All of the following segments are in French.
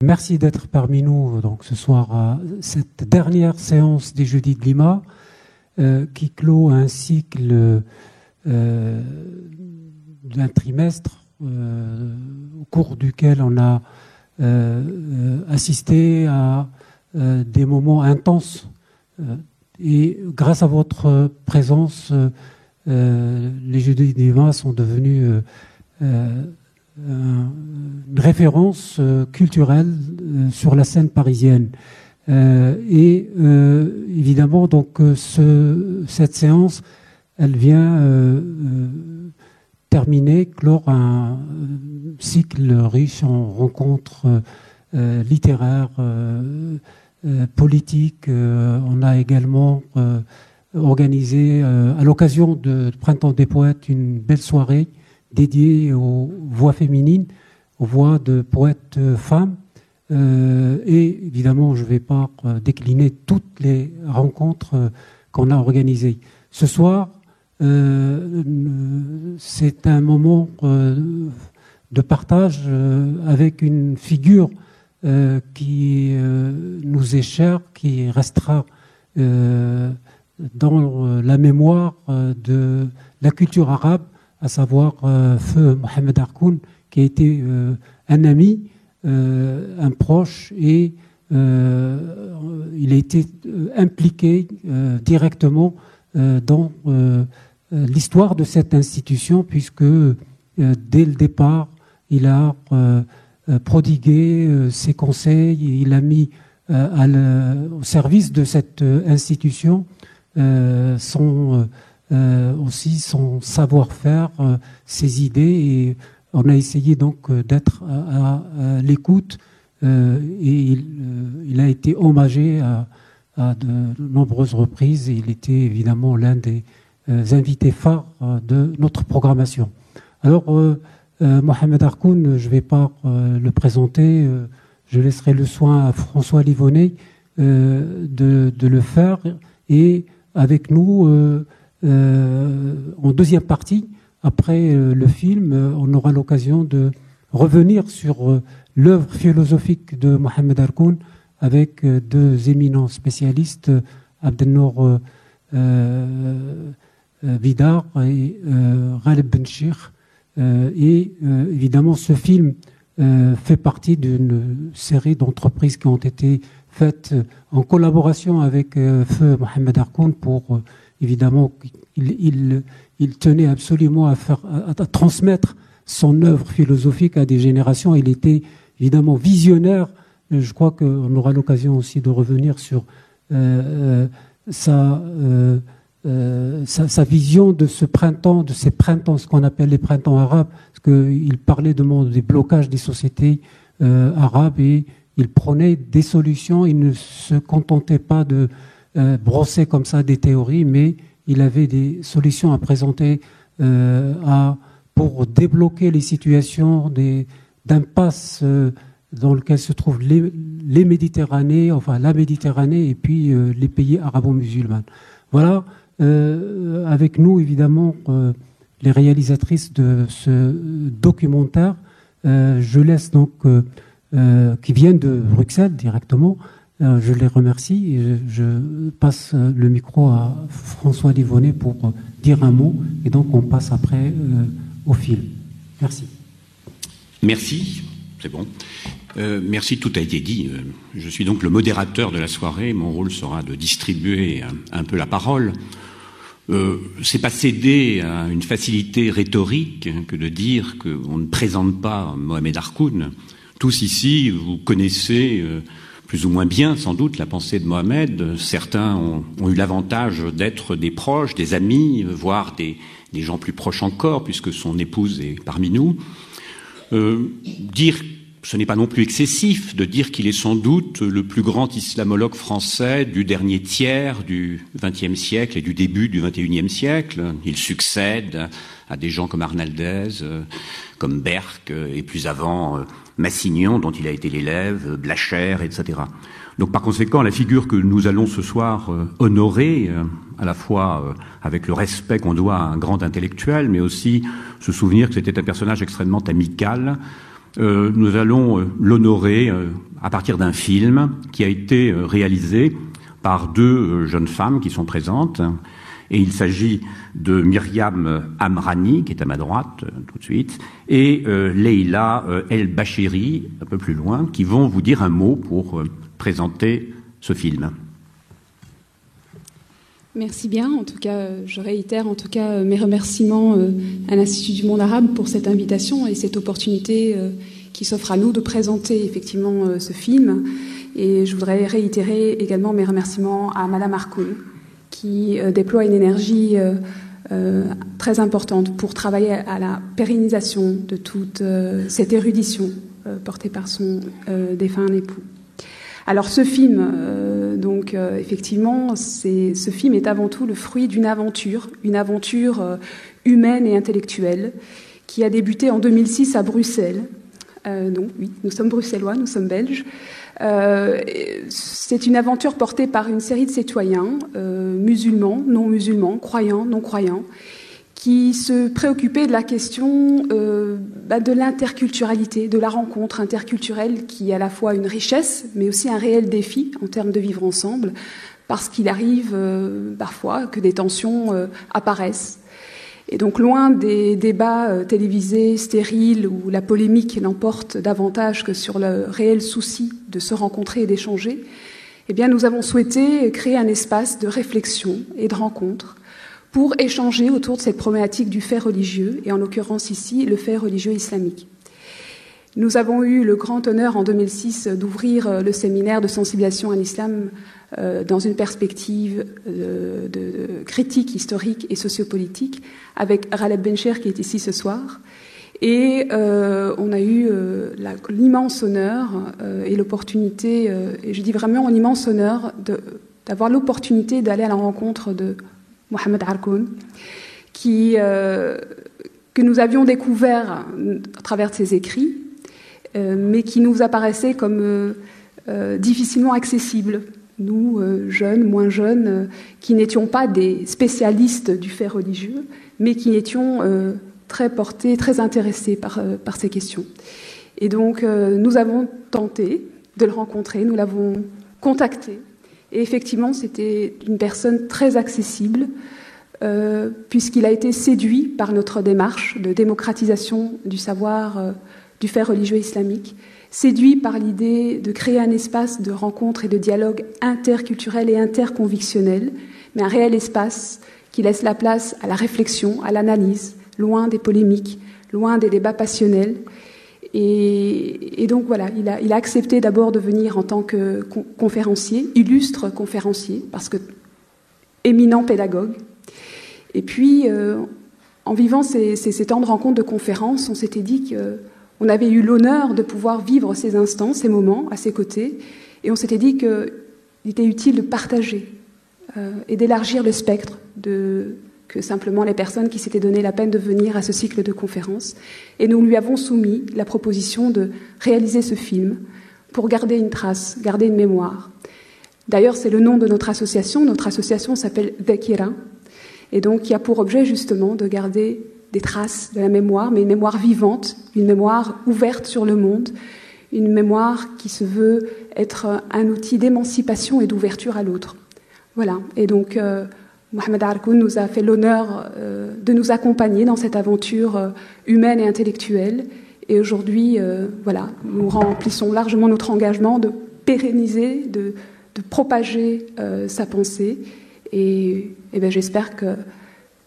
Merci d'être parmi nous donc ce soir à cette dernière séance des Jeudis de Lima qui clôt un cycle d'un trimestre au cours duquel on a assisté à des moments intenses et grâce à votre présence les Jeudis de Lima sont devenus une référence culturelle sur la scène parisienne. Évidemment, donc, cette séance, elle vient clore un cycle riche en rencontres littéraires, politiques. On a également organisé, à l'occasion du Printemps des Poètes, une belle soirée dédié aux voix féminines, aux voix de poètes femmes. Et évidemment, je ne vais pas décliner toutes les rencontres qu'on a organisées. Ce soir, c'est un moment de partage avec une figure qui nous est chère, qui restera dans la mémoire de la culture arabe, à savoir Feu Mohamed Harkoun, qui a été un ami, un proche, et il a été impliqué directement dans l'histoire de cette institution, puisque dès le départ, il a prodigué ses conseils, il a mis au service de cette institution aussi son savoir-faire, ses idées, et on a essayé donc d'être à l'écoute, et il a été hommagé à de nombreuses reprises, et il était évidemment l'un des invités phares de notre programmation. Alors, Mohamed Harkoun, je ne vais pas le présenter, je laisserai le soin à François Livonnet de le faire, et avec nous, en deuxième partie, après le film, on aura l'occasion de revenir sur l'œuvre philosophique de Mohamed Harkoun avec deux éminents spécialistes, Abdelnour Vidar et Ghaleb Benchir. Et évidemment, ce film fait partie d'une série d'entreprises qui ont été faites en collaboration avec Feu Mohamed Harkoun pour évidemment, il tenait absolument à transmettre son œuvre philosophique à des générations. Il était évidemment visionnaire. Je crois qu'on aura l'occasion aussi de revenir sur sa vision de ce printemps, de ces printemps, ce qu'on appelle les printemps arabes, parce qu'il parlait des blocages des sociétés arabes, et il prenait des solutions. Il ne se contentait pas de brosser comme ça des théories, mais il avait des solutions à présenter pour débloquer les situations d'impasse dans lesquelles se trouvent les Méditerranées, enfin la Méditerranée et puis les pays arabo-musulmans. Voilà, avec nous évidemment les réalisatrices de ce documentaire. Je laisse donc, qui viennent de Bruxelles directement, je les remercie et je passe le micro à François Livonnet pour dire un mot, et donc on passe après au film. Merci. Merci, c'est bon. Merci, tout a été dit. Je suis donc le modérateur de la soirée. Mon rôle sera de distribuer un peu la parole. C'est pas céder à une facilité rhétorique que de dire qu'on ne présente pas Mohamed Harkoun. Tous ici, vous connaissez plus ou moins bien, sans doute, la pensée de Mohamed. Certains ont eu l'avantage d'être des proches, des amis, voire des gens plus proches encore, puisque son épouse est parmi nous. Ce n'est pas non plus excessif de dire qu'il est sans doute le plus grand islamologue français du dernier tiers du XXe siècle et du début du XXIe siècle. Il succède à des gens comme Arnaldez, comme Berck, et plus avant Massignon, dont il a été l'élève, Blacher, etc. Donc par conséquent, la figure que nous allons ce soir honorer, à la fois avec le respect qu'on doit à un grand intellectuel, mais aussi se souvenir que c'était un personnage extrêmement amical, nous allons l'honorer à partir d'un film qui a été réalisé par deux jeunes femmes qui sont présentes. Et il s'agit de Myriam Amrani, qui est à ma droite tout de suite, et Leila El Bachiri, un peu plus loin, qui vont vous dire un mot pour présenter ce film. Merci bien. En tout cas, je réitère en tout cas mes remerciements à l'Institut du monde arabe pour cette invitation et cette opportunité qui s'offre à nous de présenter effectivement ce film. Et je voudrais réitérer également mes remerciements à Madame Harkoun, qui déploie une énergie très importante pour travailler à la pérennisation de toute cette érudition portée par son défunt époux. Alors ce film, effectivement, ce film est avant tout le fruit d'une aventure humaine et intellectuelle qui a débuté en 2006 à Bruxelles. Donc oui, nous sommes bruxellois, nous sommes belges. C'est une aventure portée par une série de citoyens musulmans, non musulmans, croyants, non croyants, qui se préoccupaient de la question de l'interculturalité, de la rencontre interculturelle qui est à la fois une richesse, mais aussi un réel défi en termes de vivre ensemble, parce qu'il arrive parfois que des tensions apparaissent. Et donc, loin des débats télévisés, stériles, où la polémique l'emporte davantage que sur le réel souci de se rencontrer et d'échanger, eh bien, nous avons souhaité créer un espace de réflexion et de rencontre pour échanger autour de cette problématique du fait religieux, et en l'occurrence ici, le fait religieux islamique. Nous avons eu le grand honneur en 2006 d'ouvrir le séminaire de sensibilisation à l'islam dans une perspective de critique historique et sociopolitique avec Ghaleb Bencher qui est ici ce soir. Et on a eu l'immense honneur et l'opportunité, et je dis vraiment l'immense honneur d'avoir l'opportunité d'aller à la rencontre de Mohamed Harkoun, que nous avions découvert à travers ses écrits, mais qui nous apparaissait comme difficilement accessible. Nous, jeunes, moins jeunes, qui n'étions pas des spécialistes du fait religieux, mais qui étions très portés, très intéressés par ces questions. Et donc, nous avons tenté de le rencontrer, nous l'avons contacté. Et effectivement, c'était une personne très accessible, puisqu'il a été séduit par notre démarche de démocratisation du savoir du fait religieux islamique, séduit par l'idée de créer un espace de rencontre et de dialogue interculturel et interconvictionnel, mais un réel espace qui laisse la place à la réflexion, à l'analyse, loin des polémiques, loin des débats passionnels. Et donc voilà, il a accepté d'abord de venir en tant que conférencier, illustre conférencier, parce que éminent pédagogue. Et puis, en vivant ces temps de rencontre, de conférences, on s'était dit qu'on avait eu l'honneur de pouvoir vivre ces instants, ces moments à ses côtés, et on s'était dit qu'il était utile de partager et d'élargir le spectre que simplement les personnes qui s'étaient donné la peine de venir à ce cycle de conférences. Et nous lui avons soumis la proposition de réaliser ce film pour garder une trace, garder une mémoire. D'ailleurs, c'est le nom de notre association. Notre association s'appelle Dhakira. Et donc, il y a pour objet justement de garder des traces de la mémoire, mais une mémoire vivante, une mémoire ouverte sur le monde, une mémoire qui se veut être un outil d'émancipation et d'ouverture à l'autre. Voilà. Et donc, Mohamed Harkoun nous a fait l'honneur de nous accompagner dans cette aventure humaine et intellectuelle. Et aujourd'hui, voilà, nous remplissons largement notre engagement de pérenniser, de propager sa pensée. Et bien, j'espère que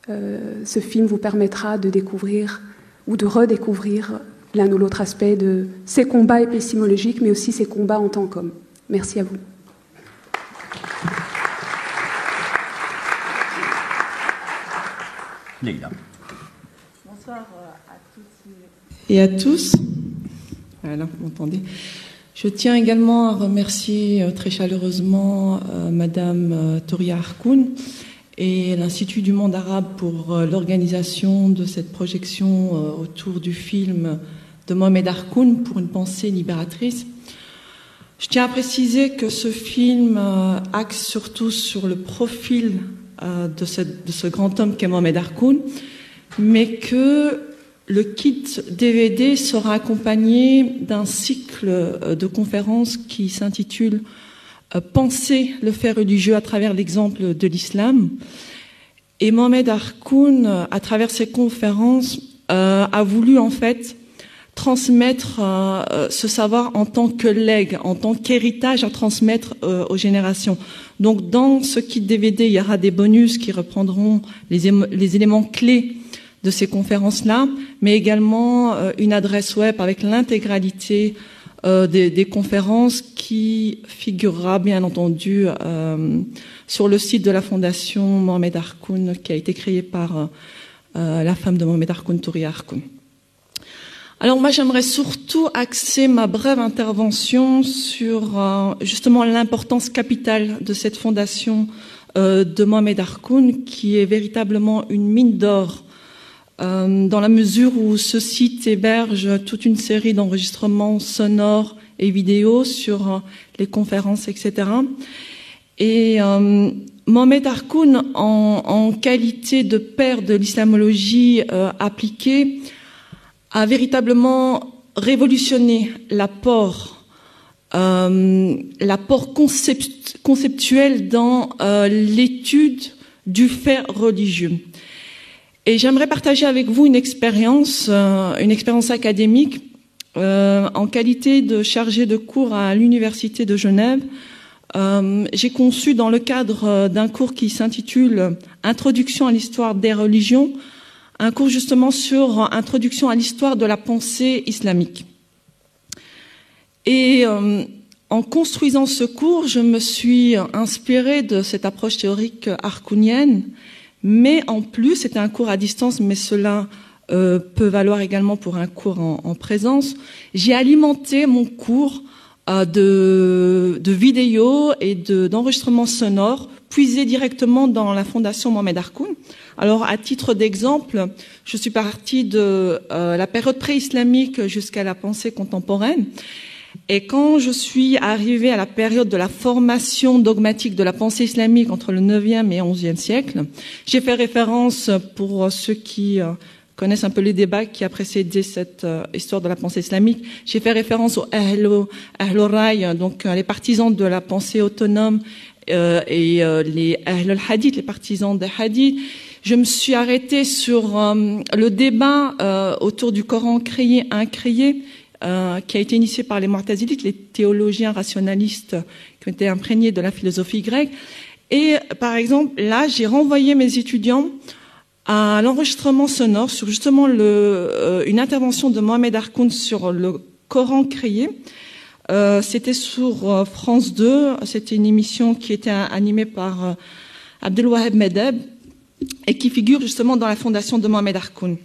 ce film vous permettra de découvrir ou de redécouvrir l'un ou l'autre aspect de ces combats épistémologiques, mais aussi ces combats en tant qu'hommes. Merci à vous. Leila. Bonsoir à toutes et à tous. Voilà, vous m'entendez. Je tiens également à remercier très chaleureusement Madame Toria Harkoun et l'Institut du monde arabe pour l'organisation de cette projection autour du film de Mohamed Harkoun pour une pensée libératrice. Je tiens à préciser que ce film axe surtout sur le profil de ce grand homme qu'est Mohamed Harkoun, mais que le kit DVD sera accompagné d'un cycle de conférences qui s'intitule « Penser le fait religieux à travers l'exemple de l'islam ». Et Mohamed Harkoun, à travers ses conférences, a voulu en fait transmettre ce savoir en tant que legs, en tant qu'héritage à transmettre aux générations. Donc dans ce kit DVD, il y aura des bonus qui reprendront les éléments clés de ces conférences-là, mais également une adresse web avec l'intégralité des conférences qui figurera bien entendu sur le site de la Fondation Mohamed Harkoun qui a été créée par la femme de Mohamed Harkoun, Touria Harkoun. Alors moi j'aimerais surtout axer ma brève intervention sur justement l'importance capitale de cette fondation de Mohamed Harkoun qui est véritablement une mine d'or dans la mesure où ce site héberge toute une série d'enregistrements sonores et vidéos sur les conférences, etc. Et Mohamed Harkoun, en qualité de père de l'islamologie appliquée, a véritablement révolutionné l'apport conceptuel dans l'étude du fait religieux. Et j'aimerais partager avec vous une expérience académique en qualité de chargée de cours à l'Université de Genève. J'ai conçu dans le cadre d'un cours qui s'intitule « Introduction à l'histoire des religions », un cours justement sur introduction à l'histoire de la pensée islamique. Et en construisant ce cours, je me suis inspirée de cette approche théorique harkounienne, mais en plus, c'était un cours à distance, mais cela peut valoir également pour un cours en présence. J'ai alimenté mon cours de vidéos et d'enregistrements sonores puisés directement dans la Fondation Mohamed Harkoun. Alors, à titre d'exemple, je suis partie de la période pré-islamique jusqu'à la pensée contemporaine. Et quand je suis arrivée à la période de la formation dogmatique de la pensée islamique entre le 9e et 11e siècle, j'ai fait référence, pour ceux qui connaissent un peu les débats qui a précédé cette histoire de la pensée islamique, j'ai fait référence aux Ahl al-Ray, donc les partisans de la pensée autonome, et les Ahl al-Hadith, les partisans des hadiths. Je me suis arrêtée sur le débat autour du Coran créé, incréé, qui a été initié par les Mu'tazilites, les théologiens rationalistes qui ont été imprégnés de la philosophie grecque. Et par exemple, là, j'ai renvoyé mes étudiants à l'enregistrement sonore sur justement une intervention de Mohamed Harkoun sur le Coran créé. C'était sur France 2, c'était une émission qui était animée par Abdelwaheb Medeb et qui figure justement dans la fondation de Mohamed Harkoun.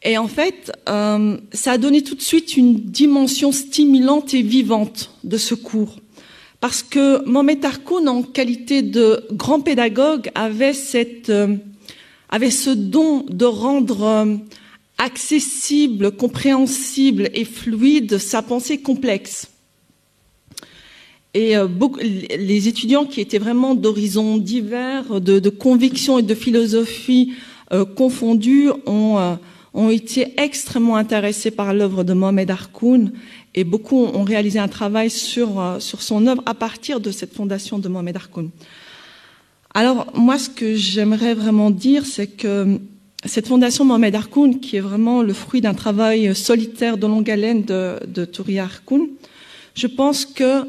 Et en fait, ça a donné tout de suite une dimension stimulante et vivante de ce cours. Parce que Mohamed Harkoun, en qualité de grand pédagogue, avait ce don de rendre accessible, compréhensible et fluide sa pensée complexe. Et les étudiants qui étaient vraiment d'horizons divers, de convictions et de philosophie confondues, ont été extrêmement intéressés par l'œuvre de Mohamed Harkoun et beaucoup ont réalisé un travail sur son œuvre à partir de cette fondation de Mohamed Harkoun. Alors, moi, ce que j'aimerais vraiment dire, c'est que cette fondation Mohamed Harkoun, qui est vraiment le fruit d'un travail solitaire de longue haleine de Touria Harkoun, je pense que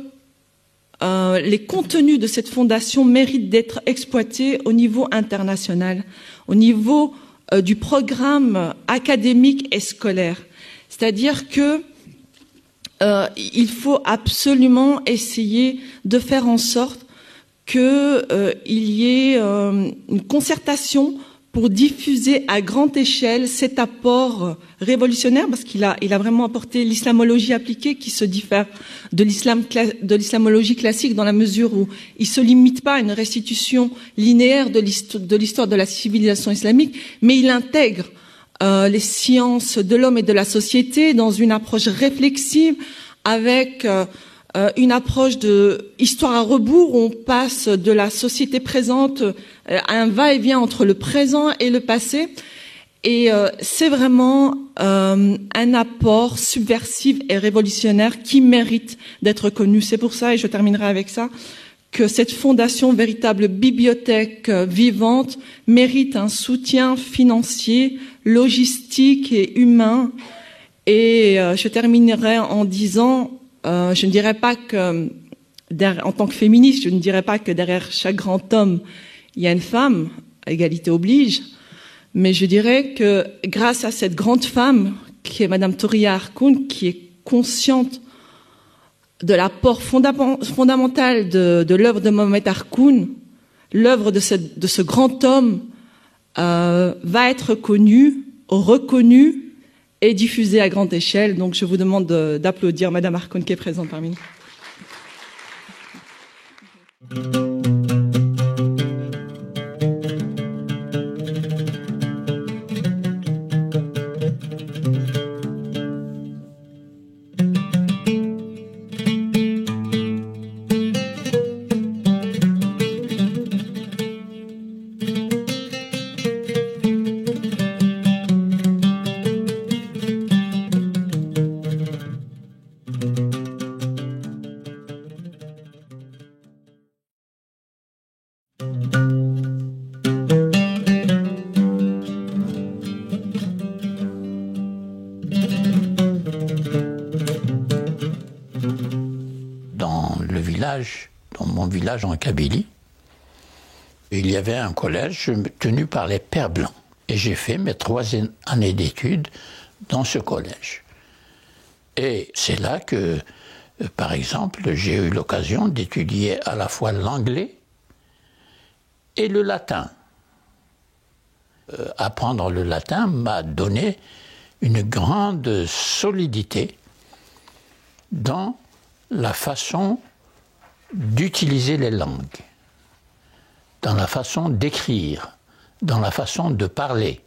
les contenus de cette fondation méritent d'être exploités au niveau international, au niveau du programme académique et scolaire. C'est-à-dire que il faut absolument essayer de faire en sorte qu'il y ait une concertation pour diffuser à grande échelle cet apport révolutionnaire, parce qu'il a vraiment apporté l'islamologie appliquée qui se diffère de l'islamologie classique dans la mesure où il se limite pas à une restitution linéaire de l'histoire de la civilisation islamique, mais il intègre les sciences de l'homme et de la société dans une approche réflexive avec une approche de histoire à rebours où on passe de la société présente à un va-et-vient entre le présent et le passé. Et c'est vraiment un apport subversif et révolutionnaire qui mérite d'être connu. C'est pour ça, et je terminerai avec ça, que cette fondation, véritable bibliothèque vivante, mérite un soutien financier, logistique et humain. Et je terminerai en disant, je ne dirais pas que, en tant que féministe, je ne dirais pas que derrière chaque grand homme, il y a une femme, égalité oblige, mais je dirais que grâce à cette grande femme, qui est Madame Thouria Harkoun, qui est consciente de l'apport fondamental de l'œuvre de Mohamed Harkoun, l'œuvre de ce grand homme va être connue, reconnue et diffusée à grande échelle. Donc je vous demande d'applaudir Madame Harkoun qui est présente parmi nous. Dans mon village en Kabylie, il y avait un collège tenu par les Pères Blancs. Et j'ai fait mes 3 années d'études dans ce collège. Et c'est là que, par exemple, j'ai eu l'occasion d'étudier à la fois l'anglais et le latin. Apprendre le latin m'a donné une grande solidité dans la façon d'utiliser les langues, dans la façon d'écrire, dans la façon de parler,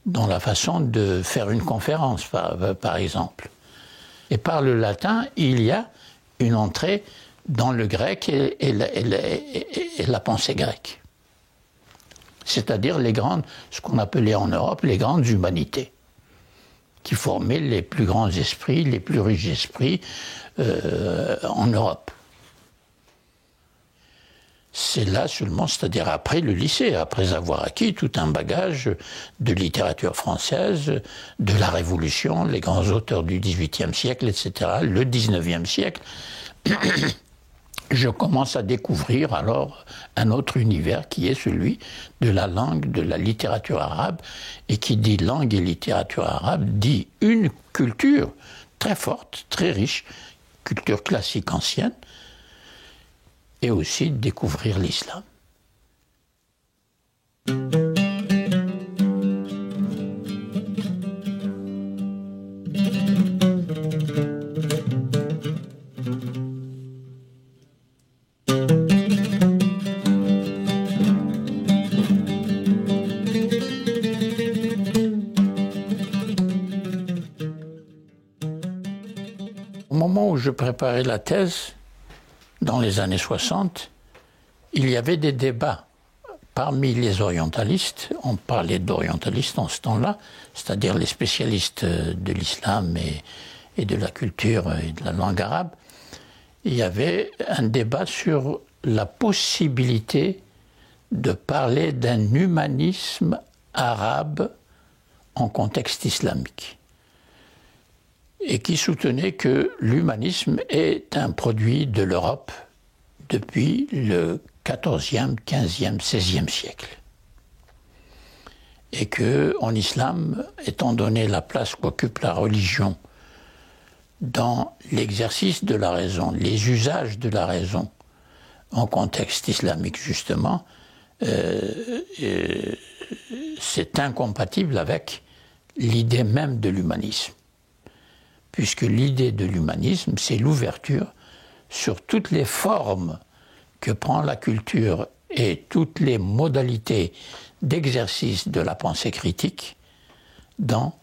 dans la façon de faire une conférence, par exemple. Et par le latin, il y a une entrée dans le grec et la pensée grecque. C'est-à-dire ce qu'on appelait en Europe les grandes humanités, qui formaient les plus grands esprits, les plus riches esprits en Europe. C'est là seulement, c'est-à-dire après le lycée, après avoir acquis tout un bagage de littérature française, de la Révolution, les grands auteurs du XVIIIe siècle, etc., le XIXe siècle, je commence à découvrir alors un autre univers qui est celui de la langue, de la littérature arabe, et qui dit langue et littérature arabe dit une culture très forte, très riche, culture classique ancienne, et aussi découvrir l'islam. Au moment où je préparais la thèse, dans les années 60, il y avait des débats parmi les orientalistes. On parlait d'orientalistes en ce temps-là, c'est-à-dire les spécialistes de l'islam et de la culture et de la langue arabe. Il y avait un débat sur la possibilité de parler d'un humanisme arabe en contexte islamique, et qui soutenait que l'humanisme est un produit de l'Europe depuis le XIVe, XVe, XVIe siècle. Et qu'en islam, étant donné la place qu'occupe la religion dans l'exercice de la raison, les usages de la raison en contexte islamique justement, c'est incompatible avec l'idée même de l'humanisme. Puisque l'idée de l'humanisme, c'est l'ouverture sur toutes les formes que prend la culture et toutes les modalités d'exercice de la pensée critique dans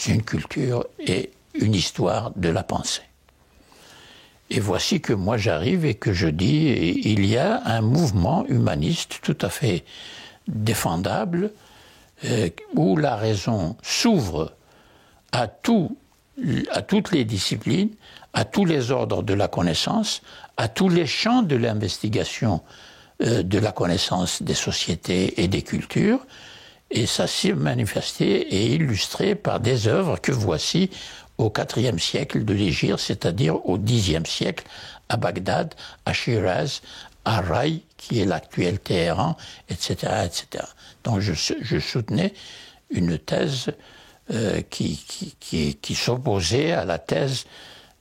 une culture et une histoire de la pensée. Et voici que moi j'arrive et que je dis, il y a un mouvement humaniste tout à fait défendable où la raison s'ouvre à toutes les disciplines, à tous les ordres de la connaissance, à tous les champs de l'investigation de la connaissance des sociétés et des cultures. Et ça s'est manifesté et illustré par des œuvres que voici au IVe siècle de l'Hégire, c'est-à-dire au Xe siècle, à Bagdad, à Shiraz, à Rai, qui est l'actuel Téhéran, etc., etc. Donc je soutenais une thèse qui s'opposait à la thèse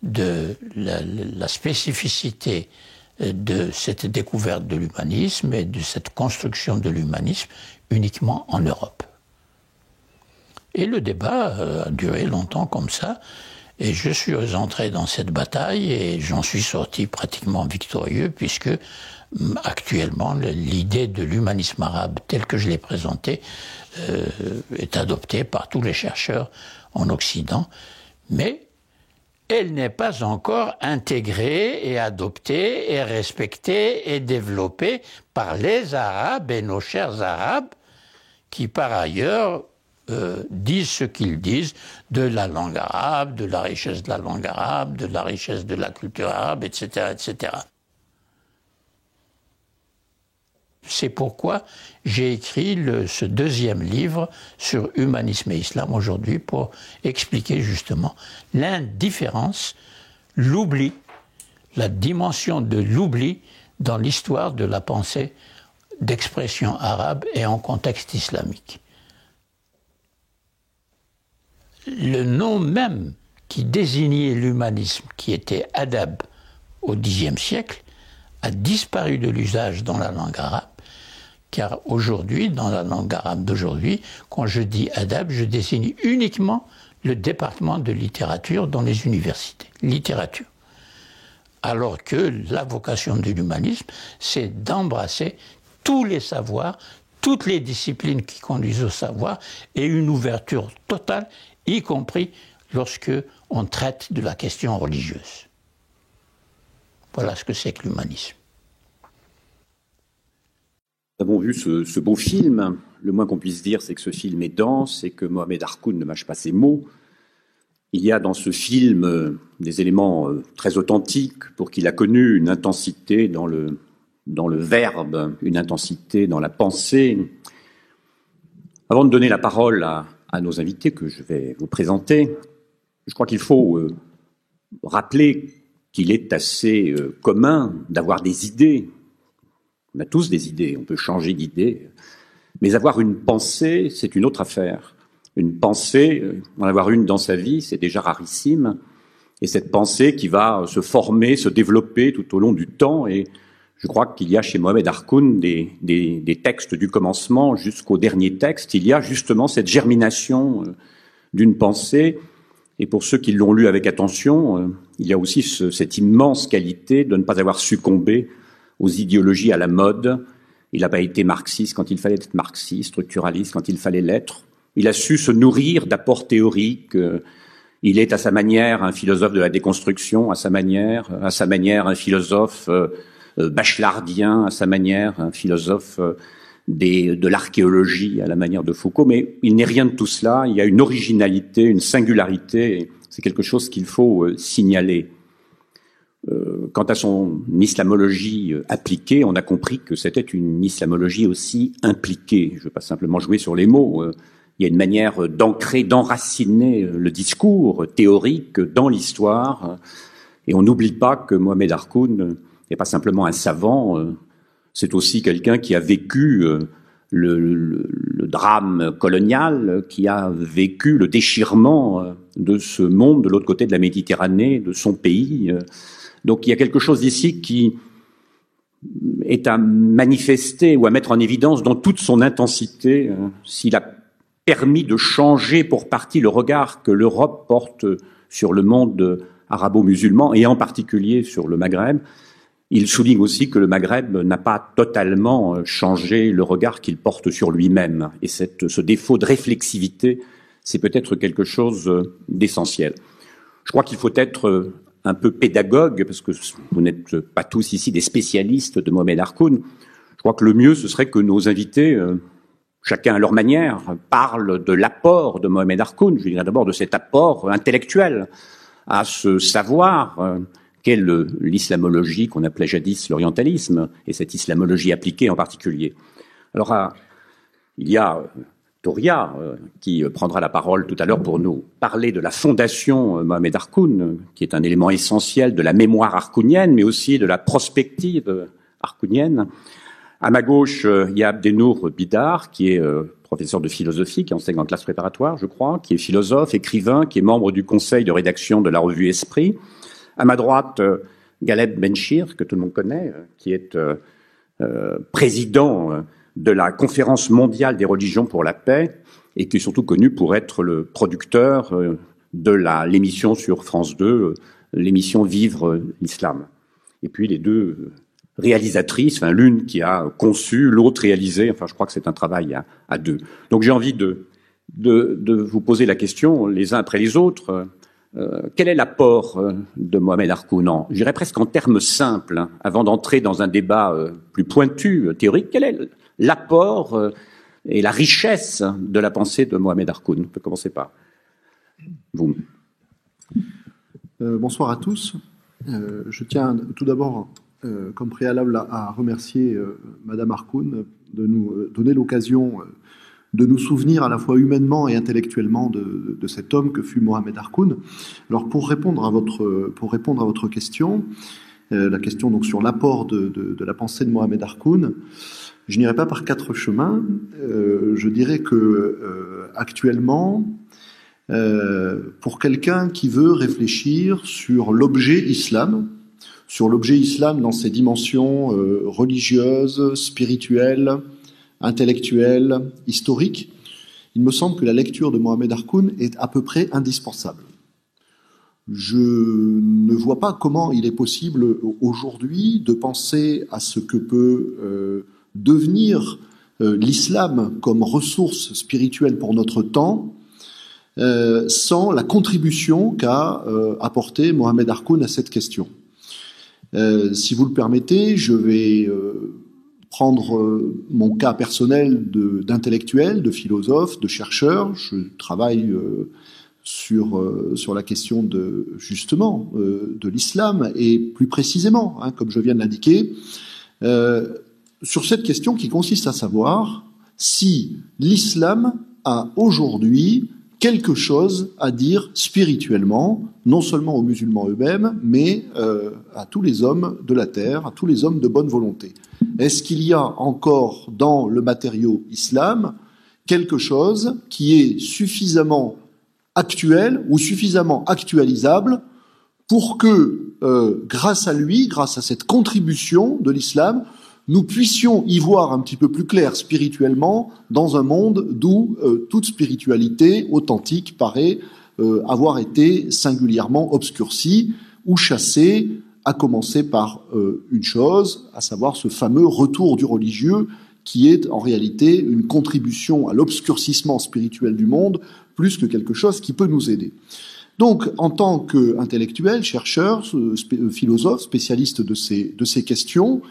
de la spécificité de cette découverte de l'humanisme et de cette construction de l'humanisme uniquement en Europe. Et le débat a duré longtemps comme ça, et je suis entré dans cette bataille et j'en suis sorti pratiquement victorieux, puisque actuellement l'idée de l'humanisme arabe tel que je l'ai présenté est adoptée par tous les chercheurs en Occident, mais elle n'est pas encore intégrée et adoptée et respectée et développée par les Arabes et nos chers Arabes, qui par ailleurs disent ce qu'ils disent de la langue arabe, de la richesse de la langue arabe, de la richesse de la culture arabe, etc., etc. C'est pourquoi j'ai écrit ce deuxième livre sur humanisme et islam aujourd'hui, pour expliquer justement l'indifférence, l'oubli, la dimension de l'oubli dans l'histoire de la pensée d'expression arabe et en contexte islamique. Le nom même qui désignait l'humanisme, qui était adab au Xe siècle, a disparu de l'usage dans la langue arabe, car aujourd'hui, dans la langue arabe d'aujourd'hui, quand je dis adab, je désigne uniquement le département de littérature dans les universités, littérature. Alors que la vocation de l'humanisme, c'est d'embrasser tous les savoirs, toutes les disciplines qui conduisent au savoir, et une ouverture totale, y compris lorsque on traite de la question religieuse. Voilà ce que c'est que l'humanisme. Nous avons vu ce beau film. Le moins qu'on puisse dire, c'est que ce film est dense et que Mohamed Harkoun ne mâche pas ses mots. Il y a dans ce film des éléments très authentiques pour qu'il a connu une intensité dans le verbe, une intensité dans la pensée. Avant de donner la parole à nos invités que je vais vous présenter, je crois qu'il faut rappeler qu'il est assez commun d'avoir des idées. On a tous des idées, on peut changer d'idée. Mais avoir une pensée, c'est une autre affaire. Une pensée, en avoir une dans sa vie, c'est déjà rarissime. Et cette pensée qui va se former, se développer tout au long du temps. Et je crois qu'il y a chez Mohamed Harkoun des textes du commencement jusqu'au dernier texte. Il y a justement cette germination d'une pensée. Et pour ceux qui l'ont lu avec attention, il y a aussi cette immense qualité de ne pas avoir succombé aux idéologies à la mode. Il n'a pas été marxiste quand il fallait être marxiste, structuraliste quand il fallait l'être. Il a su se nourrir d'apports théoriques. Il est à sa manière un philosophe de la déconstruction, à sa manière un philosophe bachelardien, à sa manière un philosophe de l'archéologie, à la manière de Foucault. Mais il n'est rien de tout cela. Il y a une originalité, une singularité. C'est quelque chose qu'il faut signaler. Quant à son islamologie appliquée, on a compris que c'était une islamologie aussi impliquée. Je ne veux pas simplement jouer sur les mots. Il y a une manière d'ancrer, d'enraciner le discours théorique dans l'histoire. Et on n'oublie pas que Mohamed Harkoun n'est pas simplement un savant, c'est aussi quelqu'un qui a vécu le drame colonial, qui a vécu le déchirement de ce monde de l'autre côté de la Méditerranée, de son pays. Donc il y a quelque chose ici qui est à manifester ou à mettre en évidence dans toute son intensité, s'il a permis de changer pour partie le regard que l'Europe porte sur le monde arabo-musulman et en particulier sur le Maghreb. Il souligne aussi que le Maghreb n'a pas totalement changé le regard qu'il porte sur lui-même. Et ce défaut de réflexivité, c'est peut-être quelque chose d'essentiel. Je crois qu'il faut être un peu pédagogue, parce que vous n'êtes pas tous ici des spécialistes de Mohamed Harkoun. Je crois que le mieux, ce serait que nos invités chacun à leur manière, parlent de l'apport de Mohamed Harkoun, je dirais d'abord de cet apport intellectuel à ce savoir qu'est l'islamologie qu'on appelait jadis l'orientalisme, et cette islamologie appliquée en particulier. Alors, il y a Touria qui prendra la parole tout à l'heure pour nous parler de la fondation Mohamed Harkoun, qui est un élément essentiel de la mémoire harkounienne, mais aussi de la prospective harkounienne. À ma gauche, il y a Abdenour Bidar, qui est professeur de philosophie, qui enseigne en classe préparatoire, je crois, qui est philosophe, écrivain, qui est membre du conseil de rédaction de la revue Esprit. À ma droite, Galeb Benchir, que tout le monde connaît, qui est président de la Conférence mondiale des religions pour la paix, et qui est surtout connu pour être le producteur de l'émission sur France 2, l'émission Vivre l'Islam. Et puis les deux réalisatrices, enfin l'une qui a conçu, l'autre réalisé, enfin je crois que c'est un travail à deux. Donc j'ai envie de vous poser la question les uns après les autres. Quel est l'apport de Mohamed Harkoun? Je dirais presque en termes simples, avant d'entrer dans un débat plus pointu, théorique. Quel est l'apport et la richesse de la pensée de Mohamed Harkoun? On peut commencer par vous. Bonsoir à tous. Je tiens tout d'abord, comme préalable, à remercier Madame Harkoun de nous donner l'occasion de nous souvenir à la fois humainement et intellectuellement de cet homme que fut Mohamed Harkoun. Alors pour répondre à votre question, la question donc sur l'apport de la pensée de Mohamed Harkoun, je n'irai pas par quatre chemins. Je dirais que actuellement, pour quelqu'un qui veut réfléchir sur l'objet islam dans ses dimensions religieuses, spirituelles, intellectuelles, historiques, il me semble que la lecture de Mohamed Harkoun est à peu près indispensable. Je ne vois pas comment il est possible aujourd'hui de penser à ce que peut devenir l'islam comme ressource spirituelle pour notre temps sans la contribution qu'a apporté Mohamed Harkoun à cette question. Si vous le permettez, je vais prendre mon cas personnel d'intellectuel, de philosophe, de chercheur. Je travaille sur la question de l'islam et plus précisément, comme je viens de l'indiquer, sur cette question qui consiste à savoir si l'islam a aujourd'hui quelque chose à dire spirituellement, non seulement aux musulmans eux-mêmes, mais à tous les hommes de la terre, à tous les hommes de bonne volonté. Est-ce qu'il y a encore dans le matériau islam quelque chose qui est suffisamment actuel ou suffisamment actualisable pour que, grâce à lui, grâce à cette contribution de l'islam, nous puissions y voir un petit peu plus clair spirituellement dans un monde d'où toute spiritualité authentique paraît avoir été singulièrement obscurcie ou chassée, à commencer par une chose, à savoir ce fameux retour du religieux qui est en réalité une contribution à l'obscurcissement spirituel du monde plus que quelque chose qui peut nous aider. Donc, en tant qu'intellectuel, chercheur, philosophe, spécialiste de ces questions,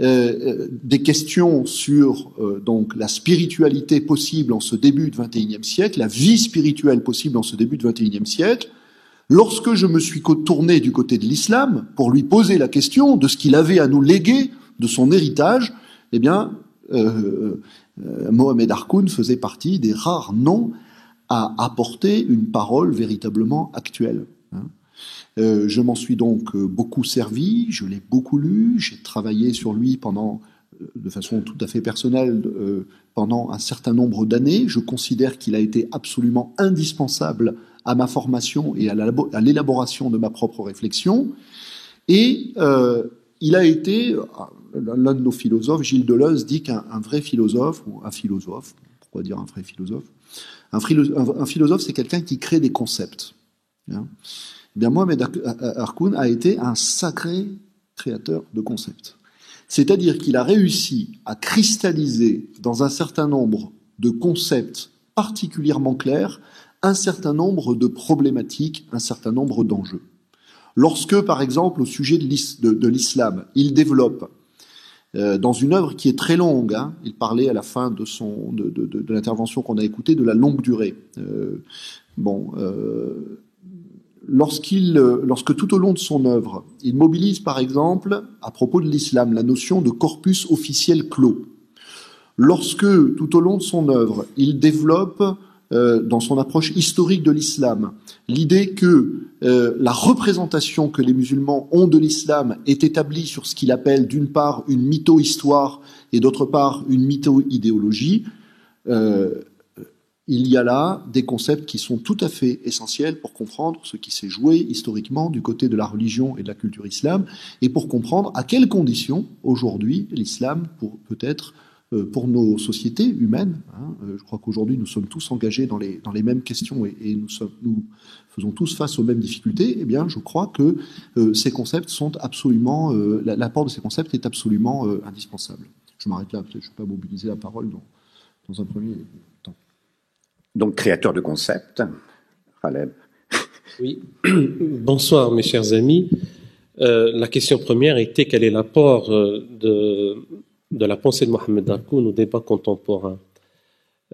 des questions sur donc la spiritualité possible en ce début du XXIe siècle, la vie spirituelle possible en ce début du XXIe siècle, lorsque je me suis tourné du côté de l'islam pour lui poser la question de ce qu'il avait à nous léguer de son héritage, eh bien, Mohamed Harkoun faisait partie des rares noms à apporter une parole véritablement actuelle. Je m'en suis donc beaucoup servi, je l'ai beaucoup lu, j'ai travaillé sur lui de façon tout à fait personnelle pendant un certain nombre d'années. Je considère qu'il a été absolument indispensable à ma formation et à l'élaboration de ma propre réflexion. Et il a été, l'un de nos philosophes, Gilles Deleuze, dit qu'un vrai philosophe, ou un philosophe, pourquoi dire un vrai philosophe? Un philosophe, c'est quelqu'un qui crée des concepts. Eh bien, Mohamed Harkoun a été un sacré créateur de concepts. C'est-à-dire qu'il a réussi à cristalliser dans un certain nombre de concepts particulièrement clairs un certain nombre de problématiques, un certain nombre d'enjeux. Lorsque, par exemple, au sujet de l'islam, il développe dans une œuvre qui est très longue. Hein. Il parlait à la fin de l'intervention qu'on a écoutée de la longue durée. Lorsque tout au long de son œuvre, il mobilise par exemple, à propos de l'islam, la notion de corpus officiel clos. Lorsque tout au long de son œuvre, il développe dans son approche historique de l'islam, l'idée que la représentation que les musulmans ont de l'islam est établie sur ce qu'il appelle d'une part une mytho-histoire et d'autre part une mytho-idéologie, il y a là des concepts qui sont tout à fait essentiels pour comprendre ce qui s'est joué historiquement du côté de la religion et de la culture islam, et pour comprendre à quelles conditions aujourd'hui l'islam peut être pour nos sociétés humaines. Hein, je crois qu'aujourd'hui nous sommes tous engagés dans les mêmes questions et nous faisons tous face aux mêmes difficultés. Eh bien, je crois que ces concepts sont absolument, l'apport de ces concepts est absolument indispensable. Je m'arrête là, peut-être je ne vais pas mobiliser la parole dans un premier temps. Donc, créateur de concepts, Khaleb. Oui, bonsoir mes chers amis. La question première était quel est l'apport de la pensée de Mohamed Harkoun au débat contemporain.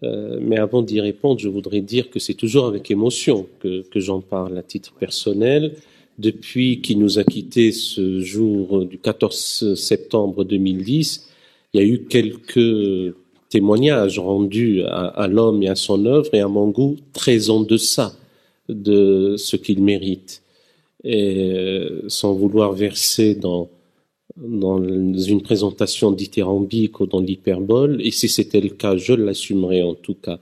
Mais avant d'y répondre, je voudrais dire que c'est toujours avec émotion que j'en parle à titre personnel. Depuis qu'il nous a quittés ce jour du 14 septembre 2010, il y a eu quelques témoignages rendus à l'homme et à son œuvre, et à mon goût, très en deçà de ce qu'il mérite. Et sans vouloir verser dans une présentation dithyrambique ou dans l'hyperbole, et si c'était le cas, je l'assumerais en tout cas.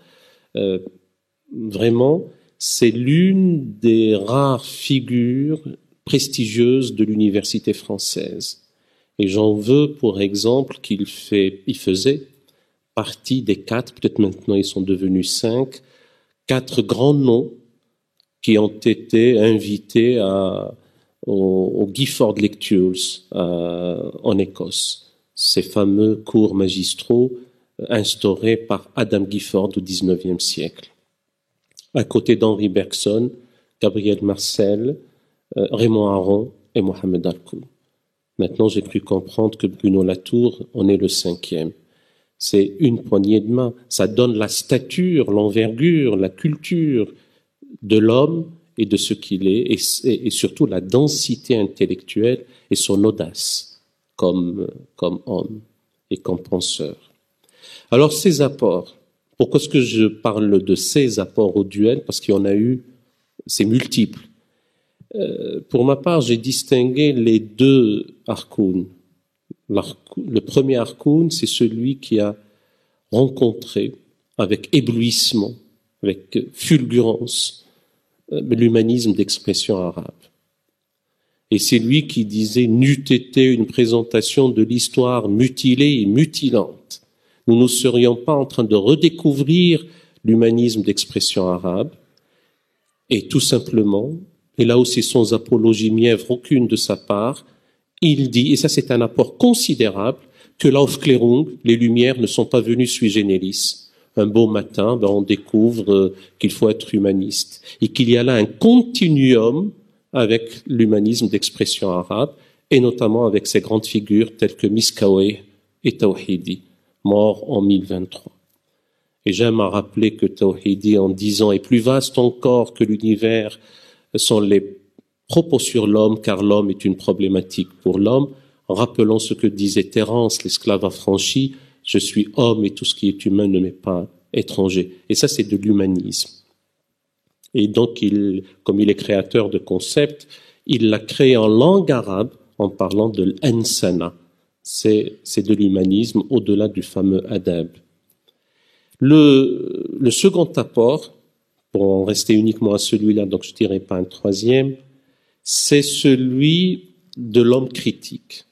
Vraiment, c'est l'une des rares figures prestigieuses de l'université française. Et j'en veux pour exemple qu'il faisait partie des 4, peut-être maintenant ils sont devenus 5, 4 grands noms qui ont été invités au Gifford Lectures en Écosse, ces fameux cours magistraux instaurés par Adam Gifford au XIXe siècle. À côté d'Henri Bergson, Gabriel Marcel, Raymond Aron et Mohamed Harkoun. Maintenant, j'ai cru comprendre que Bruno Latour en est le 5e. C'est une poignée de main. Ça donne la stature, l'envergure, la culture de l'homme et de ce qu'il est, et surtout la densité intellectuelle et son audace comme homme et comme penseur. Alors, ces apports, pourquoi est-ce que je parle de ces apports au duel? Parce qu'il y en a eu, c'est multiple. Pour ma part, j'ai distingué les 2 Harkoun. Le premier Harkoun, c'est celui qui a rencontré avec éblouissement, avec fulgurance, l'humanisme d'expression arabe. Et c'est lui qui disait « n'eût été une présentation de l'histoire mutilée et mutilante. Nous ne serions pas en train de redécouvrir l'humanisme d'expression arabe. » Et tout simplement, et là aussi sans apologie mièvre aucune de sa part, il dit, et ça c'est un apport considérable, que l'Aufklärung, les Lumières, ne sont pas venues sui generis. Un beau matin, on découvre qu'il faut être humaniste et qu'il y a là un continuum avec l'humanisme d'expression arabe et notamment avec ces grandes figures telles que Miskawayh et Tawhidi, morts en 1023. Et j'aime à rappeler que Tawhidi, en 10 ans, est plus vaste encore que l'univers, sont les propos sur l'homme, car l'homme est une problématique pour l'homme. Rappelons ce que disait Terence, l'esclave affranchi, je suis homme et tout ce qui est humain ne m'est pas étranger. Et ça, c'est de l'humanisme. Et donc, comme il est créateur de concepts, il l'a créé en langue arabe en parlant de l'insana. C'est de l'humanisme au-delà du fameux adab. Le second apport, pour en rester uniquement à celui-là, donc je ne dirais pas un troisième, c'est celui de l'homme critique.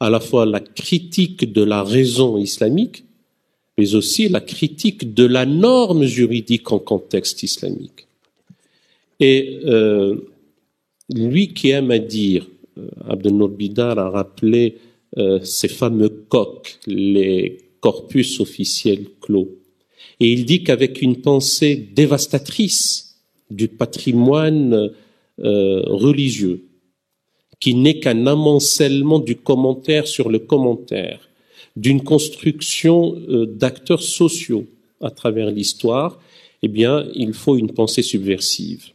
À la fois la critique de la raison islamique, mais aussi la critique de la norme juridique en contexte islamique. Et lui qui aime à dire, Abdel Nour Bidar a rappelé ces fameux coqs, les corpus officiels clos. Et il dit qu'avec une pensée dévastatrice du patrimoine religieux, qui n'est qu'un amoncellement du commentaire sur le commentaire, d'une construction d'acteurs sociaux à travers l'histoire, eh bien, il faut une pensée subversive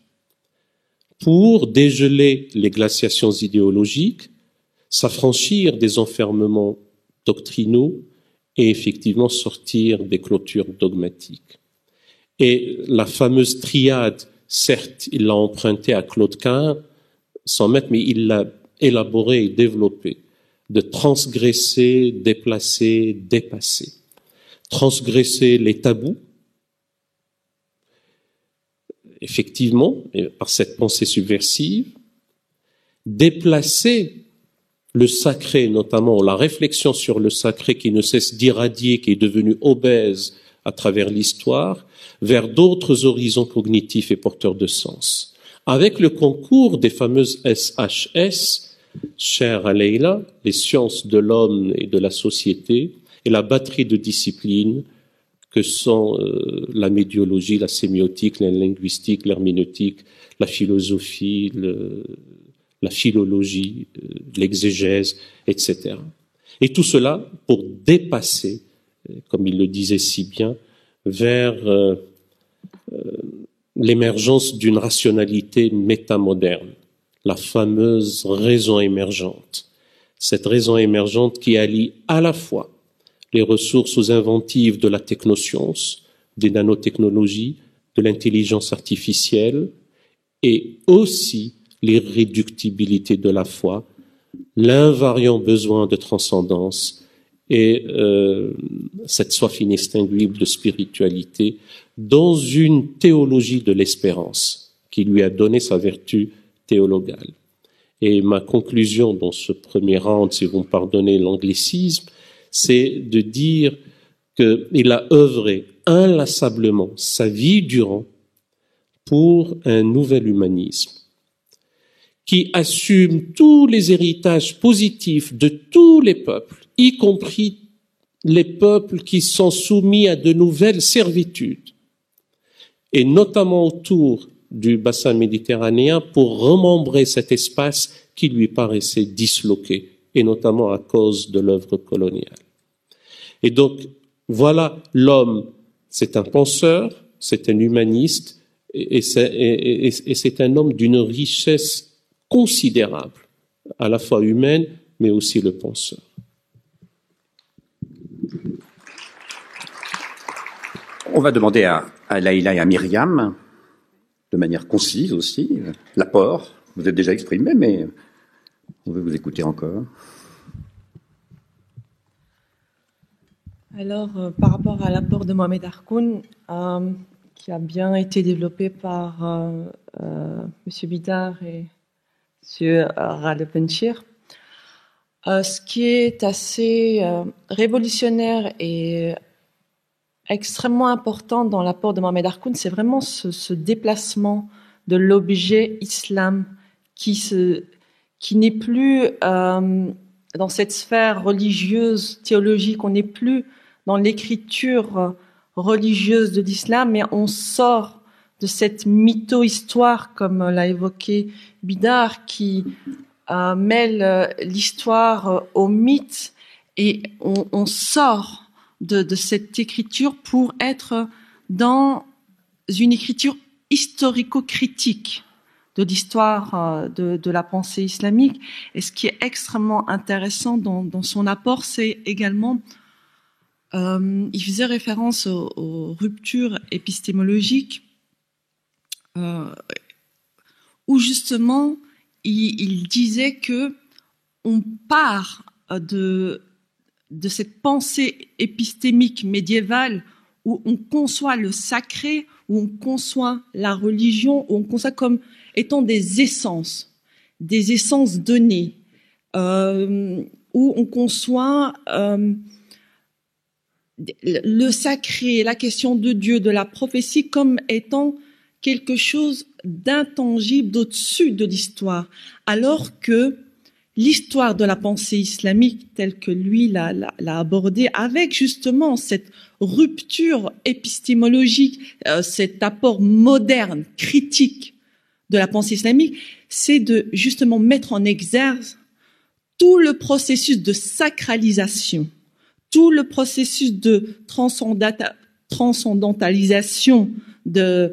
pour dégeler les glaciations idéologiques, s'affranchir des enfermements doctrinaux et effectivement sortir des clôtures dogmatiques. Et la fameuse triade, certes, il l'a empruntée à Claude Quint, sans mettre, mais il l'a élaborée et développée, de transgresser, déplacer, dépasser. Transgresser les tabous, effectivement, par cette pensée subversive, déplacer le sacré, notamment la réflexion sur le sacré qui ne cesse d'irradier, qui est devenu obèse à travers l'histoire, vers d'autres horizons cognitifs et porteurs de sens. Avec le concours des fameuses SHS, chères à Leïla, les sciences de l'homme et de la société, et la batterie de disciplines que sont la médiologie, la sémiotique, la linguistique, l'herméneutique, la philosophie, la philologie, l'exégèse, etc. Et tout cela pour dépasser, comme il le disait si bien, vers l'émergence d'une rationalité métamoderne, la fameuse raison émergente. Cette raison émergente qui allie à la fois les ressources inventives de la technoscience, des nanotechnologies, de l'intelligence artificielle, et aussi l'irréductibilité de la foi, l'invariant besoin de transcendance et cette soif inextinguible de spiritualité dans une théologie de l'espérance qui lui a donné sa vertu théologale. Et ma conclusion dans ce premier round, si vous me pardonnez l'anglicisme, c'est de dire qu'il a œuvré inlassablement sa vie durant pour un nouvel humanisme qui assume tous les héritages positifs de tous les peuples, y compris les peuples qui sont soumis à de nouvelles servitudes, et notamment autour du bassin méditerranéen pour remembrer cet espace qui lui paraissait disloqué, et notamment à cause de l'œuvre coloniale. Et donc, voilà, l'homme, c'est un penseur, c'est un humaniste, et c'est un homme d'une richesse considérable, à la fois humaine, mais aussi le penseur. On va demander à Leïla et à Myriam, de manière concise aussi, l'apport. Vous êtes déjà exprimé, mais on veut vous écouter encore. Alors, par rapport à l'apport de Mohamed Harkoun, qui a bien été développé par M. Bidar et M. Radepenchir, ce qui est assez révolutionnaire et extrêmement important dans l'apport de Mohamed Harkoun, c'est vraiment ce déplacement de l'objet islam qui n'est plus dans cette sphère religieuse, théologique, on n'est plus dans l'écriture religieuse de l'islam, mais on sort de cette mytho-histoire, comme l'a évoqué Bidar, qui mêle l'histoire au mythe, et on sort de cette écriture pour être dans une écriture historico-critique de l'histoire de la pensée islamique. Et ce qui est extrêmement intéressant dans son apport, c'est également, il faisait référence aux ruptures épistémologiques, où justement il disait que on part de cette pensée épistémique médiévale où on conçoit le sacré, où on conçoit la religion, où on conçoit comme étant des essences données, où on conçoit le sacré, la question de Dieu, de la prophétie comme étant quelque chose d'intangible d'au-dessus de l'histoire, alors que l'histoire de la pensée islamique telle que lui l'a abordée, avec justement cette rupture épistémologique, cet apport moderne, critique de la pensée islamique, c'est de justement mettre en exergue tout le processus de sacralisation, tout le processus de transcendantalisation des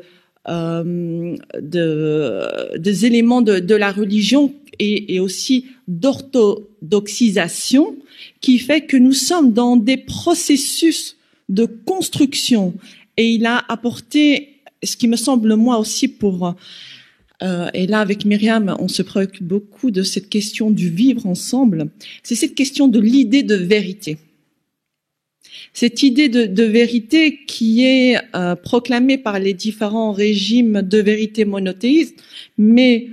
éléments de la religion et aussi d'orthodoxisation, qui fait que nous sommes dans des processus de construction. Et il a apporté, ce qui me semble moi aussi et là avec Myriam, on se préoccupe beaucoup de cette question du vivre ensemble, c'est cette question de l'idée de vérité. Cette idée de vérité qui est proclamée par les différents régimes de vérité monothéistes, mais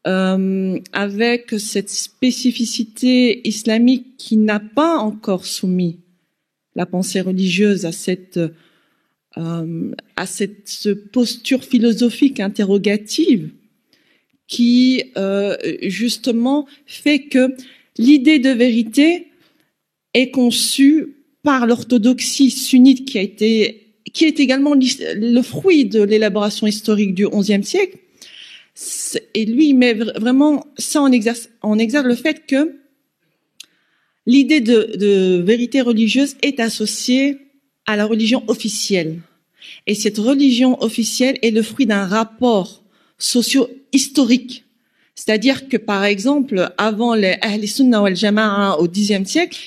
avec cette spécificité islamique qui n'a pas encore soumis la pensée religieuse à cette posture philosophique interrogative qui justement fait que l'idée de vérité est conçue par l'orthodoxie sunnite qui est également le fruit de l'élaboration historique du XIe siècle. Et lui, il met vraiment ça en exergue le fait que l'idée de vérité religieuse est associée à la religion officielle. Et cette religion officielle est le fruit d'un rapport socio-historique. C'est-à-dire que, par exemple, avant les Ahl Sunna wal Jama'a au Xe siècle,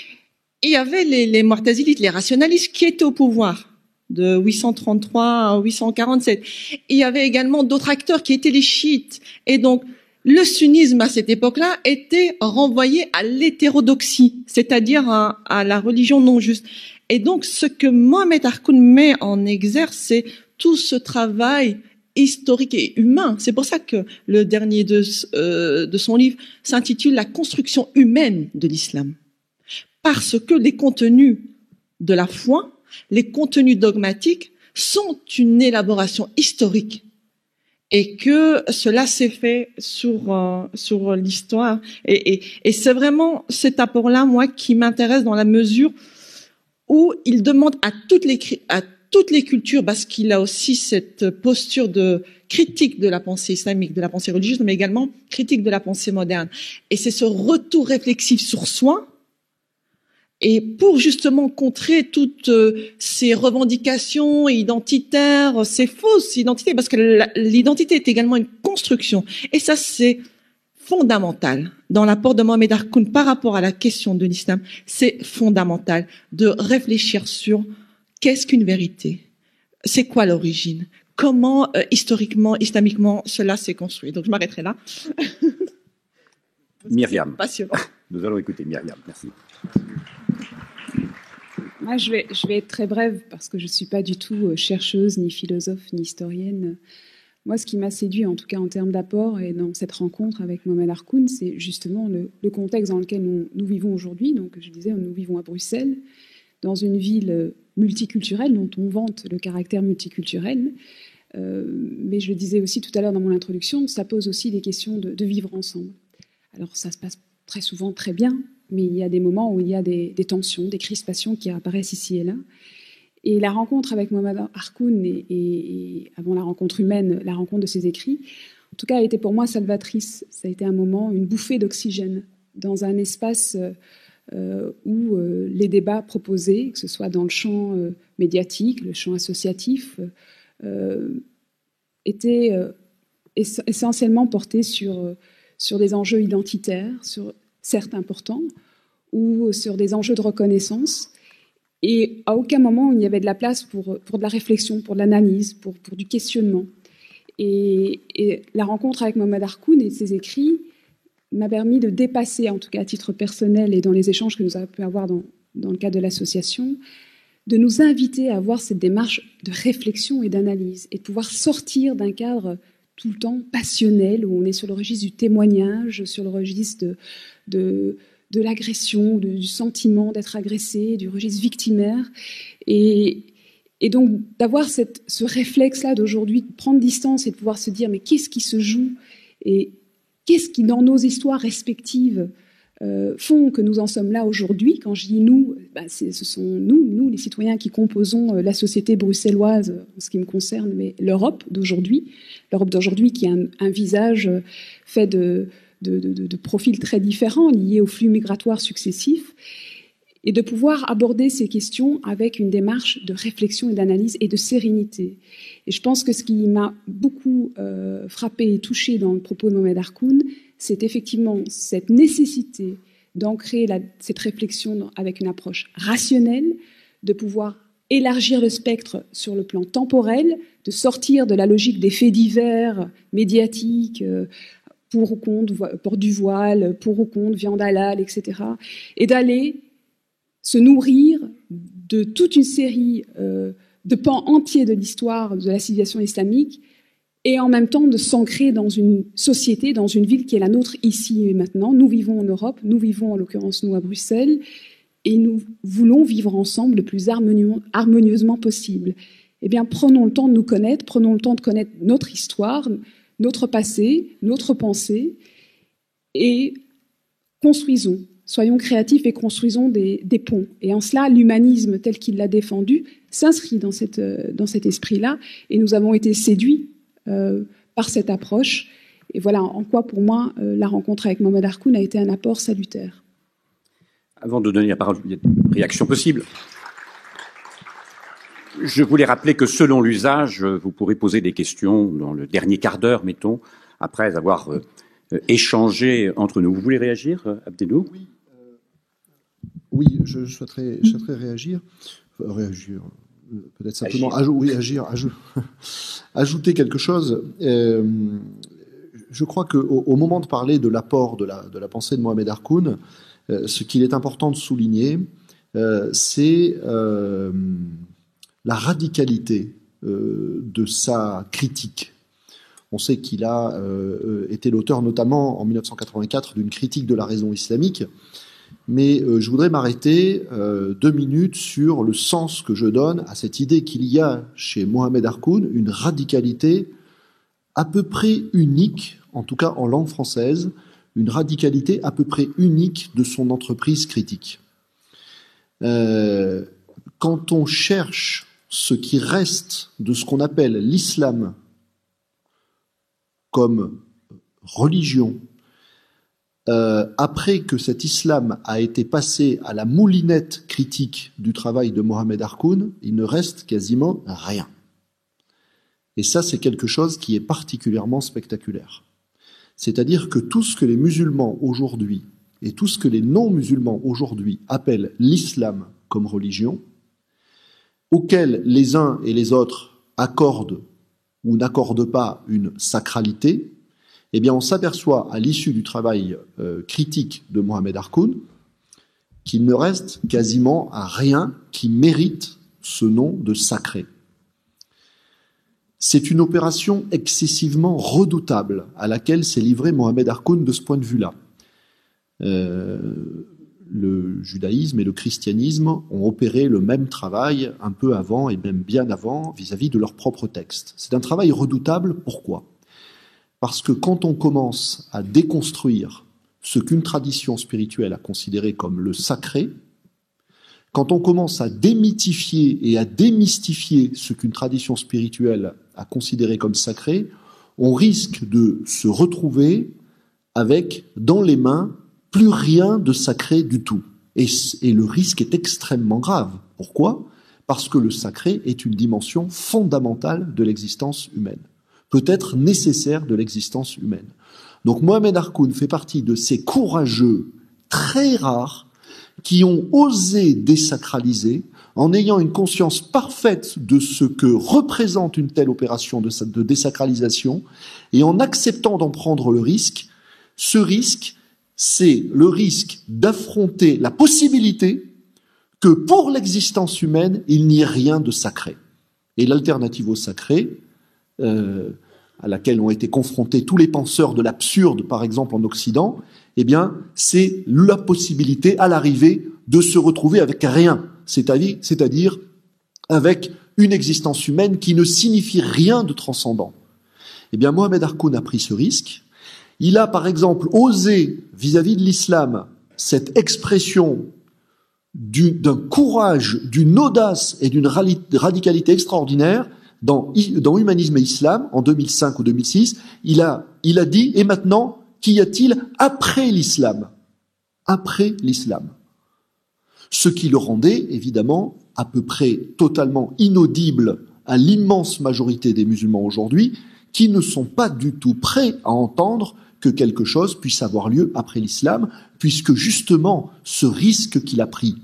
il y avait les Mu'tazilites, les rationalistes qui étaient au pouvoir de 833 à 847. Il y avait également d'autres acteurs qui étaient les chiites. Et donc, le sunnisme à cette époque-là était renvoyé à l'hétérodoxie, c'est-à-dire à la religion non juste. Et donc, ce que Mohamed Harkoun met en exergue, c'est tout ce travail historique et humain. C'est pour ça que le dernier de son livre s'intitule « La construction humaine de l'islam ». Parce que les contenus de la foi, les contenus dogmatiques sont une élaboration historique et que cela s'est fait sur l'histoire. Et c'est vraiment cet apport-là, moi, qui m'intéresse dans la mesure où il demande à toutes les cultures, parce qu'il a aussi cette posture de critique de la pensée islamique, de la pensée religieuse, mais également critique de la pensée moderne. Et c'est ce retour réflexif sur soi. Et pour justement contrer toutes ces revendications identitaires, ces fausses identités, parce que l'identité est également une construction. Et ça, c'est fondamental dans l'apport de Mohamed Harkoun par rapport à la question de l'islam. C'est fondamental de réfléchir sur qu'est-ce qu'une vérité, c'est quoi l'origine, comment historiquement, islamiquement, cela s'est construit. Donc je m'arrêterai là. Myriam. Passionnant. Nous allons écouter Myriam. Merci. Moi, je vais être très brève parce que je ne suis pas du tout chercheuse, ni philosophe, ni historienne. Moi, ce qui m'a séduit, en tout cas en termes d'apport et dans cette rencontre avec Mohamed Harkoun, c'est justement le contexte dans lequel nous vivons aujourd'hui. Donc, je disais, nous vivons à Bruxelles, dans une ville multiculturelle dont on vante le caractère multiculturel. Mais je le disais aussi tout à l'heure dans mon introduction, ça pose aussi des questions de vivre ensemble. Alors, ça se passe très souvent très bien, mais il y a des moments où il y a des tensions, des crispations qui apparaissent ici et là. Et la rencontre avec Mohamed Harkoun et avant la rencontre humaine, la rencontre de ses écrits, en tout cas, a été pour moi salvatrice. Ça a été un moment, une bouffée d'oxygène dans un espace où les débats proposés, que ce soit dans le champ médiatique, le champ associatif, étaient essentiellement portés sur des enjeux identitaires, certes importants, ou sur des enjeux de reconnaissance. Et à aucun moment, il n'y avait de la place pour de la réflexion, pour de l'analyse, pour du questionnement. Et la rencontre avec Mohamed Harkoun et ses écrits m'a permis de dépasser, en tout cas à titre personnel et dans les échanges que nous avons pu avoir dans le cadre de l'association, de nous inviter à avoir cette démarche de réflexion et d'analyse et de pouvoir sortir d'un cadre tout le temps passionnel où on est sur le registre du témoignage, sur le registre de l'agression, du sentiment d'être agressé, du registre victimaire. Et donc d'avoir ce réflexe-là d'aujourd'hui, de prendre distance et de pouvoir se dire mais qu'est-ce qui se joue et qu'est-ce qui, dans nos histoires respectives, font que nous en sommes là aujourd'hui. Quand je dis nous, ce sont nous les citoyens qui composons la société bruxelloise en ce qui me concerne, mais l'Europe d'aujourd'hui qui a un visage fait de profils très différents liés aux flux migratoires successifs, et de pouvoir aborder ces questions avec une démarche de réflexion et d'analyse et de sérénité. Et je pense que ce qui m'a beaucoup frappé et touché dans le propos de Mohamed Harkoun, c'est effectivement cette nécessité d'ancrer cette réflexion avec une approche rationnelle, de pouvoir élargir le spectre sur le plan temporel, de sortir de la logique des faits divers médiatiques, pour ou contre port du voile, pour ou contre viande halal, etc., et d'aller se nourrir de toute une série de pans entiers de l'histoire de la civilisation islamique, et en même temps de s'ancrer dans une société, dans une ville qui est la nôtre ici et maintenant. Nous vivons en Europe, nous vivons en l'occurrence nous à Bruxelles, et nous voulons vivre ensemble le plus harmonieusement possible. Eh bien, prenons le temps de nous connaître, prenons le temps de connaître notre histoire, notre passé, notre pensée, et construisons. Soyons créatifs et construisons des ponts. Et en cela, l'humanisme tel qu'il l'a défendu s'inscrit dans cet esprit-là, et nous avons été séduits par cette approche. Et voilà en quoi, pour moi, la rencontre avec Mohamed Harkoun a été un apport salutaire. Avant de donner la parole, il y a des réactions possibles. Je voulais rappeler que selon l'usage, vous pourrez poser des questions dans le dernier quart d'heure, mettons, après avoir échangé entre nous. Vous voulez réagir, Abdelou ? Oui, je souhaiterais réagir. Peut-être simplement ajouter quelque chose. Je crois qu'au moment de parler de l'apport de la pensée de Mohamed Harkoun, ce qu'il est important de souligner, c'est la radicalité de sa critique. On sait qu'il a été l'auteur notamment en 1984 d'une critique de la raison islamique, mais je voudrais m'arrêter 2 minutes sur le sens que je donne à cette idée qu'il y a chez Mohamed Harkoun une radicalité à peu près unique, en tout cas en langue française, une radicalité à peu près unique de son entreprise critique. Quand on cherche ce qui reste de ce qu'on appelle l'islam comme religion, après que cet islam a été passé à la moulinette critique du travail de Mohamed Harkoun, il ne reste quasiment rien. Et ça, c'est quelque chose qui est particulièrement spectaculaire. C'est-à-dire que tout ce que les musulmans aujourd'hui et tout ce que les non-musulmans aujourd'hui appellent l'islam comme religion, auquel les uns et les autres accordent ou n'accordent pas une sacralité, eh bien, on s'aperçoit à l'issue du travail critique de Mohamed Harkoun qu'il ne reste quasiment à rien qui mérite ce nom de sacré. C'est une opération excessivement redoutable à laquelle s'est livré Mohamed Harkoun de ce point de vue-là. Le judaïsme et le christianisme ont opéré le même travail un peu avant et même bien avant vis-à-vis de leurs propres textes. C'est un travail redoutable, pourquoi ? Parce que quand on commence à déconstruire ce qu'une tradition spirituelle a considéré comme le sacré, quand on commence à démythifier et à démystifier ce qu'une tradition spirituelle a considéré comme sacré, on risque de se retrouver avec, dans les mains, plus rien de sacré du tout. Et le risque est extrêmement grave. Pourquoi ? Parce que le sacré est une dimension fondamentale de l'existence humaine, peut-être nécessaire de l'existence humaine. Donc Mohamed Harkoun fait partie de ces courageux très rares qui ont osé désacraliser en ayant une conscience parfaite de ce que représente une telle opération de désacralisation et en acceptant d'en prendre le risque. Ce risque, c'est le risque d'affronter la possibilité que pour l'existence humaine, il n'y ait rien de sacré. Et l'alternative au sacré, à laquelle ont été confrontés tous les penseurs de l'absurde, par exemple en Occident, eh bien, c'est la possibilité, à l'arrivée, de se retrouver avec rien, c'est-à-dire avec une existence humaine qui ne signifie rien de transcendant. Eh bien, Mohamed Harkoun a pris ce risque. Il a, par exemple, osé, vis-à-vis de l'islam, cette expression d'un courage, d'une audace et d'une radicalité extraordinaire dans Humanisme et Islam, en 2005 ou 2006, il a dit, et maintenant, qu'y a-t-il après l'islam? Après l'islam. Ce qui le rendait, évidemment, à peu près totalement inaudible à l'immense majorité des musulmans aujourd'hui, qui ne sont pas du tout prêts à entendre que quelque chose puisse avoir lieu après l'islam, puisque justement, ce risque qu'il a pris,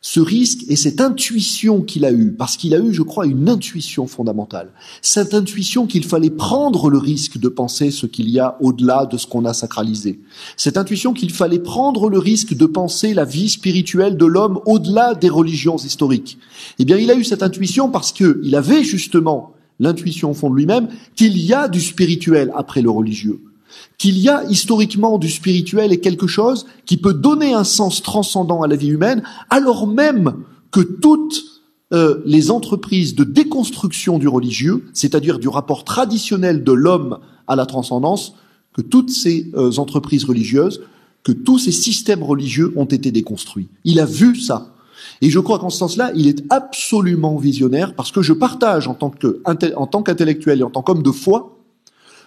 ce risque et cette intuition qu'il a eue, parce qu'il a eu, je crois, une intuition fondamentale, cette intuition qu'il fallait prendre le risque de penser ce qu'il y a au-delà de ce qu'on a sacralisé, cette intuition qu'il fallait prendre le risque de penser la vie spirituelle de l'homme au-delà des religions historiques. Eh bien, il a eu cette intuition parce qu'il avait justement l'intuition au fond de lui-même qu'il y a du spirituel après le religieux, qu'il y a historiquement du spirituel et quelque chose qui peut donner un sens transcendant à la vie humaine, alors même que toutes les entreprises de déconstruction du religieux, c'est-à-dire du rapport traditionnel de l'homme à la transcendance, que toutes ces entreprises religieuses, que tous ces systèmes religieux ont été déconstruits. Il a vu ça. Et je crois qu'en ce sens-là, il est absolument visionnaire, parce que je partage en tant qu'intellectuel et en tant qu'homme de foi,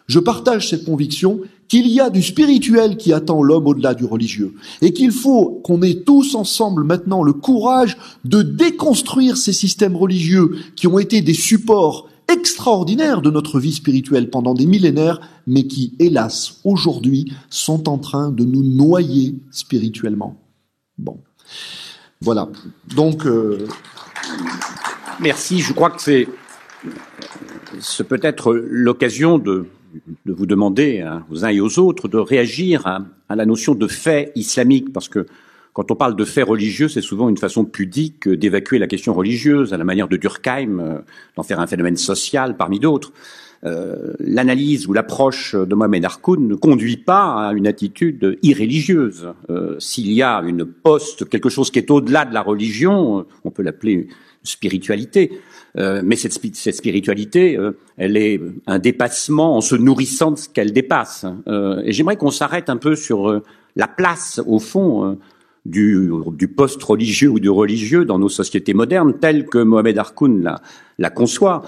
je partage cette conviction qu'il y a du spirituel qui attend l'homme au-delà du religieux et qu'il faut qu'on ait tous ensemble maintenant le courage de déconstruire ces systèmes religieux qui ont été des supports extraordinaires de notre vie spirituelle pendant des millénaires, mais qui, hélas, aujourd'hui, sont en train de nous noyer spirituellement. Bon. Voilà. Donc... Merci. Je crois que c'est peut être l'occasion de vous demander aux uns et aux autres de réagir à la notion de fait islamique, parce que quand on parle de fait religieux, c'est souvent une façon pudique d'évacuer la question religieuse, à la manière de Durkheim, d'en faire un phénomène social parmi d'autres. L'analyse ou l'approche de Mohamed Harkoun ne conduit pas à une attitude irréligieuse. S'il y a quelque chose qui est au-delà de la religion, on peut l'appeler spiritualité. Mais cette spiritualité, elle est un dépassement en se nourrissant de ce qu'elle dépasse. Et j'aimerais qu'on s'arrête un peu sur la place, au fond, du post-religieux ou du religieux dans nos sociétés modernes, telles que Mohamed Harkoun la conçoit.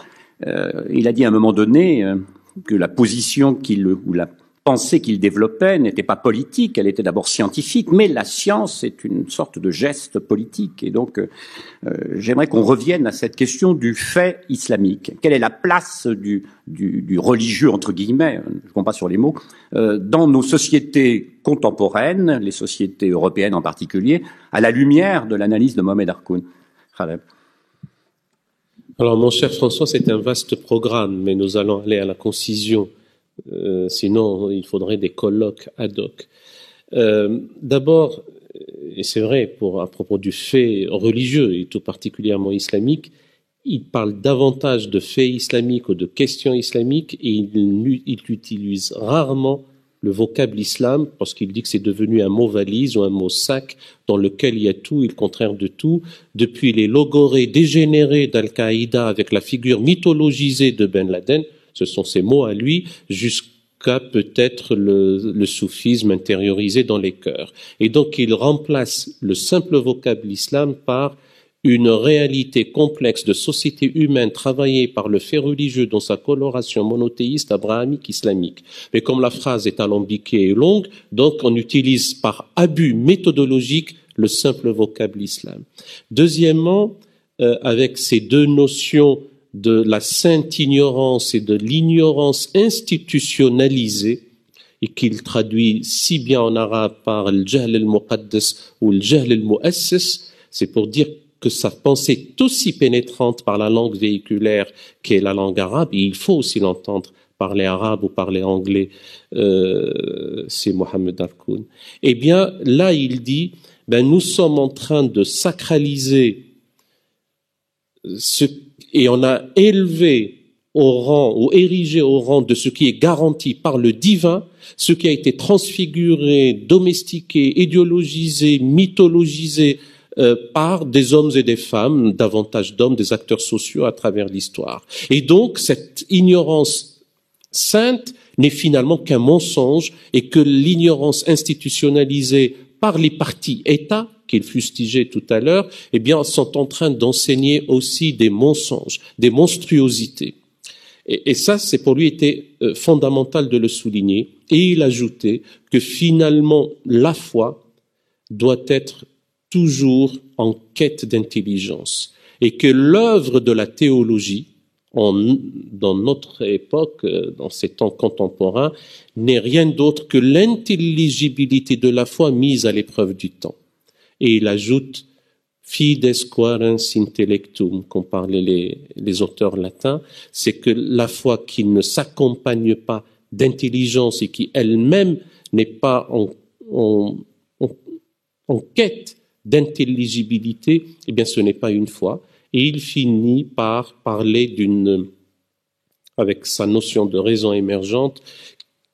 Il a dit à un moment donné que la position ou la pensée qu'il développait n'était pas politique, elle était d'abord scientifique, mais la science est une sorte de geste politique. Et donc, j'aimerais qu'on revienne à cette question du fait islamique. Quelle est la place du religieux, entre guillemets, je ne compte pas sur les mots, dans nos sociétés contemporaines, les sociétés européennes en particulier, à la lumière de l'analyse de Mohamed Harkoun? Khaled. Alors, mon cher François, c'est un vaste programme, mais nous allons aller à la concision. Sinon, il faudrait des colloques ad hoc. D'abord, et c'est vrai à propos du fait religieux et tout particulièrement islamique, il parle davantage de faits islamiques ou de questions islamiques et il utilise rarement le vocable islam parce qu'il dit que c'est devenu un mot valise ou un mot sac dans lequel il y a tout et le contraire de tout, depuis les logorées dégénérés d'Al-Qaïda avec la figure mythologisée de Ben Laden, ce sont ces mots à lui, jusqu'à peut-être le soufisme intériorisé dans les cœurs. Et donc il remplace le simple vocable islam par une réalité complexe de société humaine travaillée par le fait religieux dans sa coloration monothéiste, abrahamique, islamique. Mais comme la phrase est alambiquée et longue, donc on utilise par abus méthodologique le simple vocable islam. Deuxièmement, avec ces deux notions de la sainte ignorance et de l'ignorance institutionnalisée, et qu'il traduit si bien en arabe par le jahl al-muqaddas ou le jahl al-mu'assis, c'est pour dire que sa pensée est aussi pénétrante par la langue véhiculaire qu'est la langue arabe, et il faut aussi l'entendre parler arabe ou parler anglais, c'est Mohamed Harkoun. Eh bien, là, il dit, nous sommes en train de sacraliser et on a élevé au rang ou érigé au rang de ce qui est garanti par le divin, ce qui a été transfiguré, domestiqué, idéologisé, mythologisé par des hommes et des femmes, davantage d'hommes, des acteurs sociaux à travers l'histoire. Et donc, cette ignorance sainte n'est finalement qu'un mensonge et que l'ignorance institutionnalisée par les partis États, qu'il fustigeait tout à l'heure, eh bien, sont en train d'enseigner aussi des mensonges, des monstruosités. Et ça, c'est pour lui était fondamental de le souligner. Et il ajoutait que finalement, la foi doit être toujours en quête d'intelligence et que l'œuvre de la théologie, dans notre époque, dans ces temps contemporains, n'est rien d'autre que l'intelligibilité de la foi mise à l'épreuve du temps. Et il ajoute fides quærens intellectum, qu'ont parlé les auteurs latins, c'est que la foi qui ne s'accompagne pas d'intelligence et qui elle-même n'est pas en quête d'intelligibilité, eh bien ce n'est pas une foi. Et il finit par parler avec sa notion de raison émergente,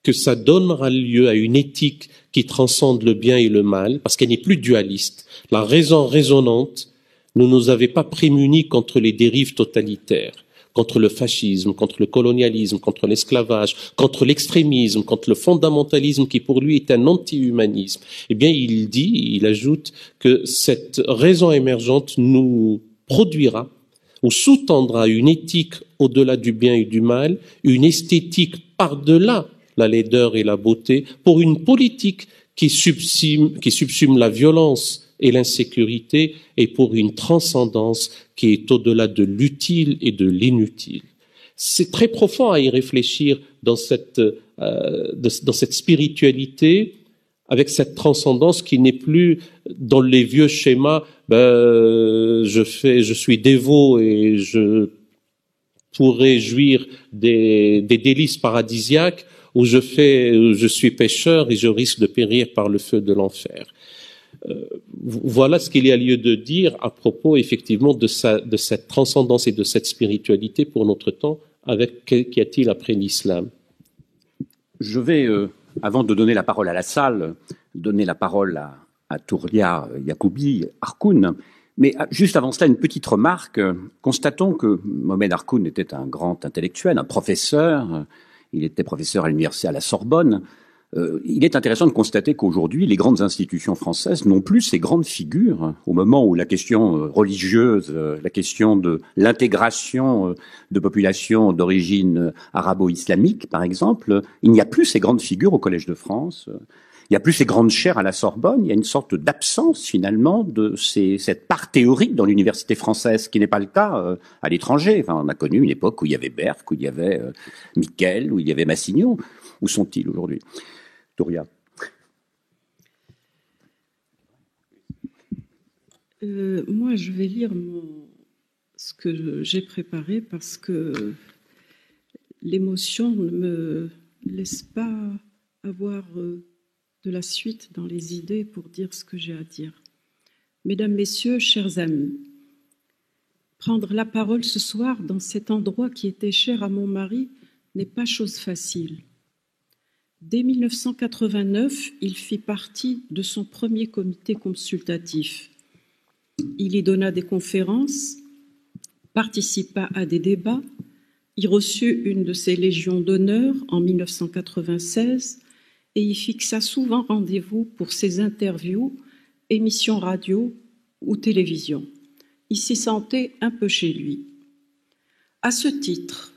que ça donnera lieu à une éthique qui transcende le bien et le mal, parce qu'elle n'est plus dualiste. La raison raisonnante ne nous avait pas prémunis contre les dérives totalitaires, contre le fascisme, contre le colonialisme, contre l'esclavage, contre l'extrémisme, contre le fondamentalisme qui pour lui est un anti-humanisme. Eh bien, il ajoute que cette raison émergente nous produira ou sous-tendra une éthique au-delà du bien et du mal, une esthétique par-delà la laideur et la beauté, pour une politique qui subsume la violence et l'insécurité, et pour une transcendance qui est au-delà de l'utile et de l'inutile. C'est très profond à y réfléchir dans cette spiritualité, avec cette transcendance qui n'est plus dans les vieux schémas. Je suis dévot et je pourrais jouir des délices paradisiaques, ou je suis pécheur et je risque de périr par le feu de l'enfer. Voilà ce qu'il y a lieu de dire à propos effectivement de cette transcendance et de cette spiritualité pour notre temps, avec qu'y a-t-il après l'islam? Je vais, avant de donner la parole à la salle, donner la parole à Touria Yacoubi Arkoun. Mais juste avant cela, une petite remarque. Constatons que Mohamed Arkoun était un grand intellectuel, un professeur. Il était professeur à l'université à la Sorbonne. Il est intéressant de constater qu'aujourd'hui, les grandes institutions françaises n'ont plus ces grandes figures. Au moment où la question religieuse, la question de l'intégration de populations d'origine arabo-islamique, par exemple, il n'y a plus ces grandes figures au Collège de France. Il n'y a plus ces grandes chaires à la Sorbonne. Il y a une sorte d'absence, finalement, de cette part théorique dans l'université française, qui n'est pas le cas à l'étranger. Enfin, on a connu une époque où il y avait Berck, où il y avait Miquel, où il y avait Massignon. Où sont-ils aujourd'hui? Touria. Moi, je vais lire ce que j'ai préparé parce que l'émotion ne me laisse pas avoir de la suite dans les idées pour dire ce que j'ai à dire. Mesdames, Messieurs, chers amis, prendre la parole ce soir dans cet endroit qui était cher à mon mari n'est pas chose facile. Dès 1989, il fit partie de son premier comité consultatif. Il y donna des conférences, participa à des débats, y reçut une de ses légions d'honneur en 1996 et y fixa souvent rendez-vous pour ses interviews, émissions radio ou télévision. Il s'y sentait un peu chez lui. À ce titre,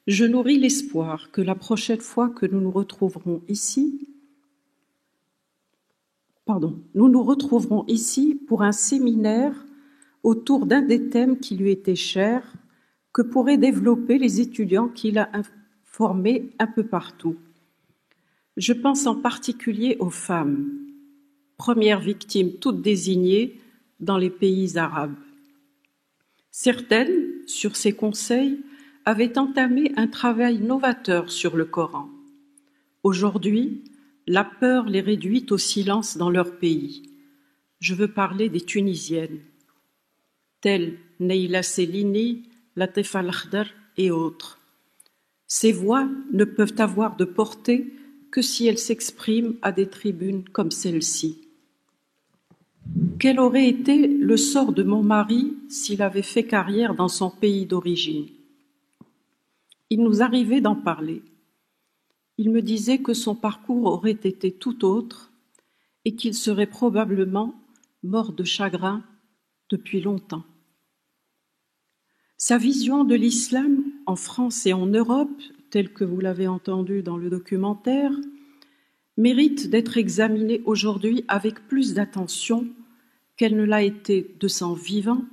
je nourris l'espoir que la prochaine fois que nous nous retrouverons ici pour un séminaire autour d'un des thèmes qui lui était cher, que pourraient développer les étudiants qu'il a formés un peu partout. Je pense en particulier aux femmes, premières victimes toutes désignées dans les pays arabes. Certaines, sur ses conseils, avaient entamé un travail novateur sur le Coran. Aujourd'hui, la peur les réduit au silence dans leur pays. Je veux parler des Tunisiennes, telles Neila Selini, Latifa Lakhdar et autres. Ces voix ne peuvent avoir de portée que si elles s'expriment à des tribunes comme celle-ci. Quel aurait été le sort de mon mari s'il avait fait carrière dans son pays d'origine? Il nous arrivait d'en parler. Il me disait que son parcours aurait été tout autre et qu'il serait probablement mort de chagrin depuis longtemps. Sa vision de l'islam en France et en Europe, telle que vous l'avez entendu dans le documentaire, mérite d'être examinée aujourd'hui avec plus d'attention qu'elle ne l'a été de son vivant,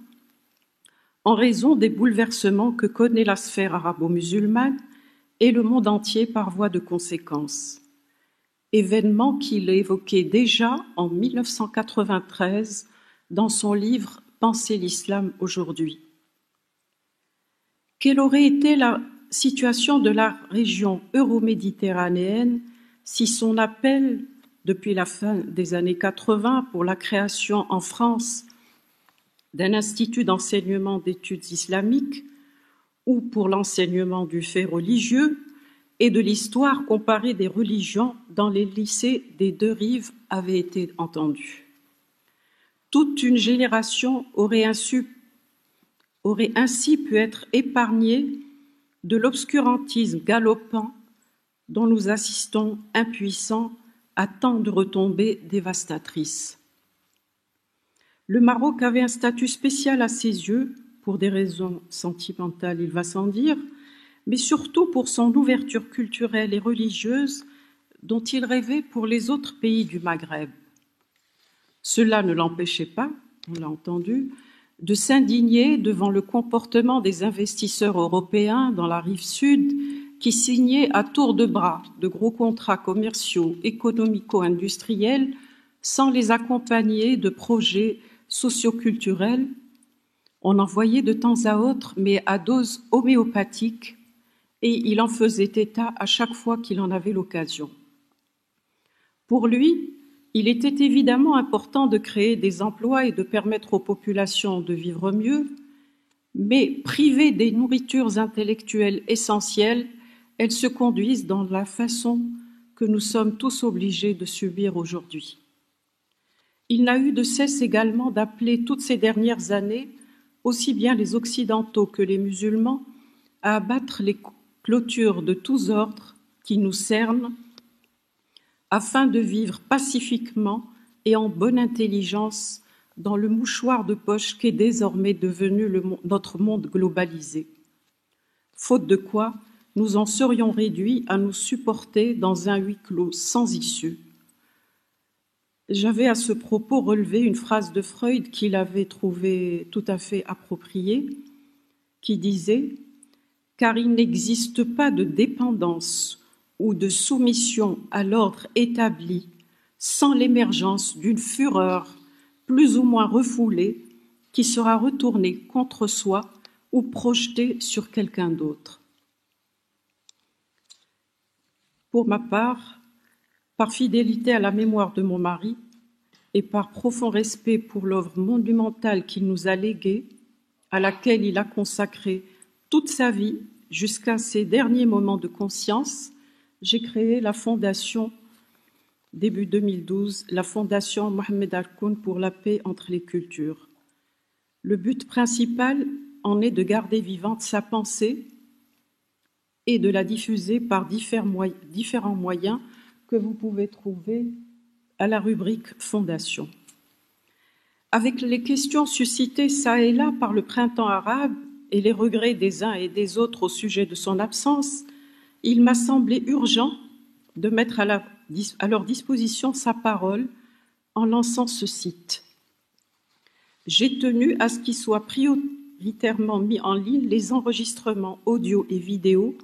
en raison des bouleversements que connaît la sphère arabo-musulmane et le monde entier par voie de conséquence. Événement qu'il évoquait déjà en 1993 dans son livre « Penser l'islam aujourd'hui ». Quelle aurait été la situation de la région euro-méditerranéenne si son appel, depuis la fin des années 80, pour la création en France d'un institut d'enseignement d'études islamiques ou pour l'enseignement du fait religieux et de l'histoire comparée des religions dans les lycées des deux rives avait été entendue. Toute une génération aurait ainsi pu être épargnée de l'obscurantisme galopant dont nous assistons impuissants à tant de retombées dévastatrices. Le Maroc avait un statut spécial à ses yeux, pour des raisons sentimentales, il va sans dire, mais surtout pour son ouverture culturelle et religieuse dont il rêvait pour les autres pays du Maghreb. Cela ne l'empêchait pas, on l'a entendu, de s'indigner devant le comportement des investisseurs européens dans la rive sud qui signaient à tour de bras de gros contrats commerciaux, économico-industriels sans les accompagner de projets socioculturels. On en voyait de temps à autre, mais à dose homéopathique, et il en faisait état à chaque fois qu'il en avait l'occasion. Pour lui, il était évidemment important de créer des emplois et de permettre aux populations de vivre mieux, mais privées des nourritures intellectuelles essentielles, elles se conduisent dans la façon que nous sommes tous obligés de subir aujourd'hui. Il n'a eu de cesse également d'appeler toutes ces dernières années, aussi bien les Occidentaux que les musulmans, à abattre les clôtures de tous ordres qui nous cernent, afin de vivre pacifiquement et en bonne intelligence dans le mouchoir de poche qu'est désormais devenu notre monde globalisé. Faute de quoi, nous en serions réduits à nous supporter dans un huis clos sans issue. J'avais à ce propos relevé une phrase de Freud qu'il avait trouvée tout à fait appropriée, qui disait « Car il n'existe pas de dépendance ou de soumission à l'ordre établi sans l'émergence d'une fureur plus ou moins refoulée qui sera retournée contre soi ou projetée sur quelqu'un d'autre. » Pour ma part, par fidélité à la mémoire de mon mari et par profond respect pour l'œuvre monumentale qu'il nous a léguée, à laquelle il a consacré toute sa vie jusqu'à ses derniers moments de conscience, j'ai créé la fondation, début 2012, la fondation Mohamed Harkoun pour la paix entre les cultures. Le but principal en est de garder vivante sa pensée et de la diffuser par différents moyens que vous pouvez trouver à la rubrique Fondation. Avec les questions suscitées ça et là par le printemps arabe et les regrets des uns et des autres au sujet de son absence, il m'a semblé urgent de mettre à leur disposition sa parole en lançant ce site. J'ai tenu à ce qu'il soit prioritairement mis en ligne les enregistrements audio et vidéo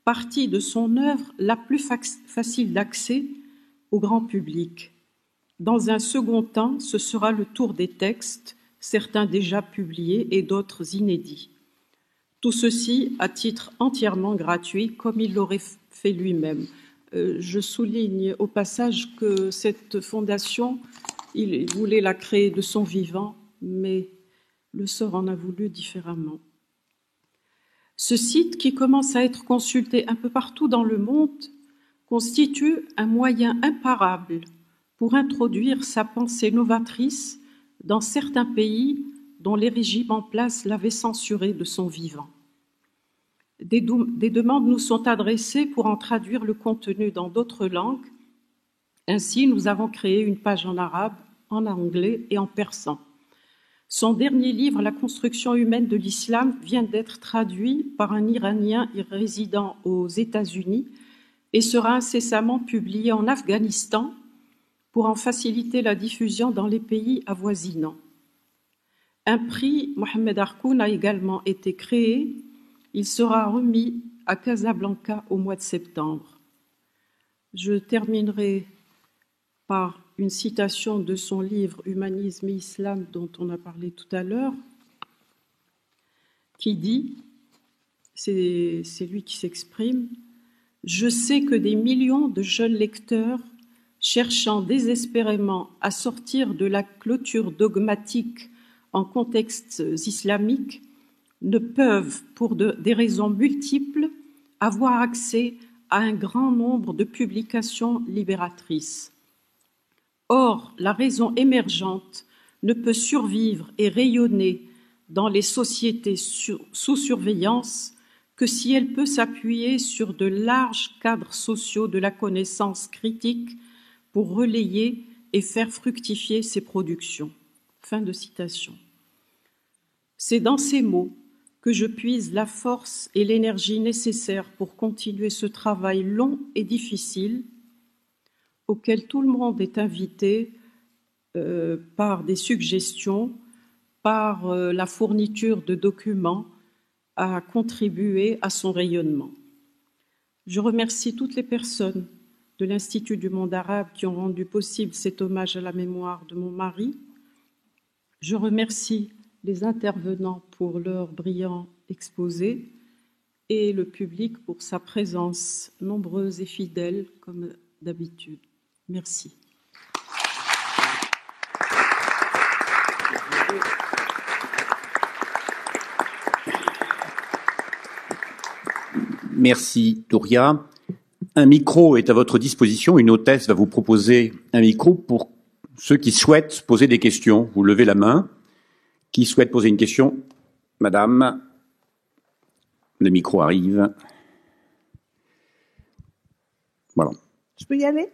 partie de son œuvre la plus facile d'accès au grand public. Dans un second temps, ce sera le tour des textes, certains déjà publiés et d'autres inédits. Tout ceci à titre entièrement gratuit, comme il l'aurait fait lui-même. Je souligne au passage que cette fondation, il voulait la créer de son vivant, mais le sort en a voulu différemment. Ce site, qui commence à être consulté un peu partout dans le monde, constitue un moyen imparable pour introduire sa pensée novatrice dans certains pays dont les régimes en place l'avaient censuré de son vivant. Des demandes nous sont adressées pour en traduire le contenu dans d'autres langues Ainsi, nous avons créé une page en arabe, en anglais et en persan. Son dernier livre, La construction humaine de l'islam, vient d'être traduit par un Iranien résidant aux États-Unis et sera incessamment publié en Afghanistan pour en faciliter la diffusion dans les pays avoisinants. Un prix Mohamed Harkoun a également été créé. Il sera remis à Casablanca au mois de septembre. Je terminerai par une citation de son livre « Humanisme et Islam » dont on a parlé tout à l'heure, qui dit, c'est lui qui s'exprime, « Je sais que des millions de jeunes lecteurs cherchant désespérément à sortir de la clôture dogmatique en contexte islamique ne peuvent, pour des raisons multiples, avoir accès à un grand nombre de publications libératrices. Or, la raison émergente ne peut survivre et rayonner dans les sociétés sous surveillance que si elle peut s'appuyer sur de larges cadres sociaux de la connaissance critique pour relayer et faire fructifier ses productions. » Fin de citation. C'est dans ces mots que je puise la force et l'énergie nécessaires pour continuer ce travail long et difficile auquel tout le monde est invité par des suggestions, par la fourniture de documents à contribuer à son rayonnement. Je remercie toutes les personnes de l'Institut du monde arabe qui ont rendu possible cet hommage à la mémoire de mon mari. Je remercie les intervenants pour leur brillant exposé et le public pour sa présence nombreuse et fidèle comme d'habitude. Merci. Merci, Touria. Un micro est à votre disposition. Une hôtesse va vous proposer un micro pour ceux qui souhaitent poser des questions. Vous levez la main. Qui souhaite poser une question? Madame, le micro arrive. Voilà. Je peux y aller?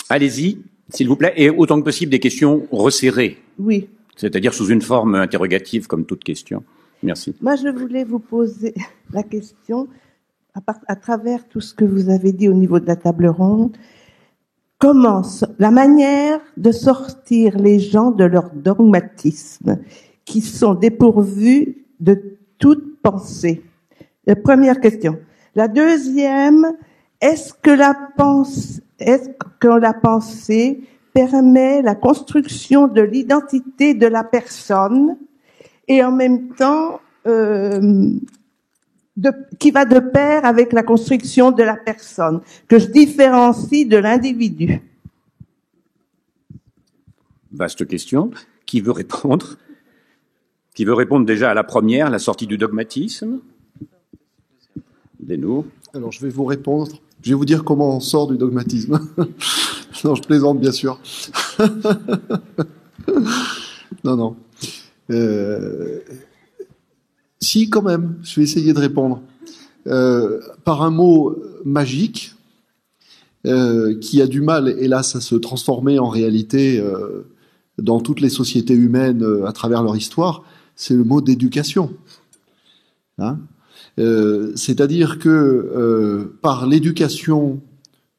Allez-y, s'il vous plaît, et autant que possible des questions resserrées. Oui. C'est-à-dire sous une forme interrogative, comme toute question. Merci. Moi, je voulais vous poser la question, à travers tout ce que vous avez dit au niveau de la table ronde, comment la manière de sortir les gens de leur dogmatisme, qui sont dépourvus de toute pensée. La première question. La deuxième, est-ce que la pensée permet la construction de l'identité de la personne et en même temps qui va de pair avec la construction de la personne, que je différencie de l'individu? Vaste question. Qui veut répondre? Qui veut répondre déjà à la première, la sortie du dogmatisme? Desnours. Alors, je vais vous répondre. Je vais vous dire comment on sort du dogmatisme. Non, je plaisante, bien sûr. Non. Si, quand même, je vais essayer de répondre. Par un mot magique, qui a du mal, hélas, à se transformer en réalité dans toutes les sociétés humaines à travers leur histoire, c'est le mot d'éducation. Hein? C'est-à-dire que par l'éducation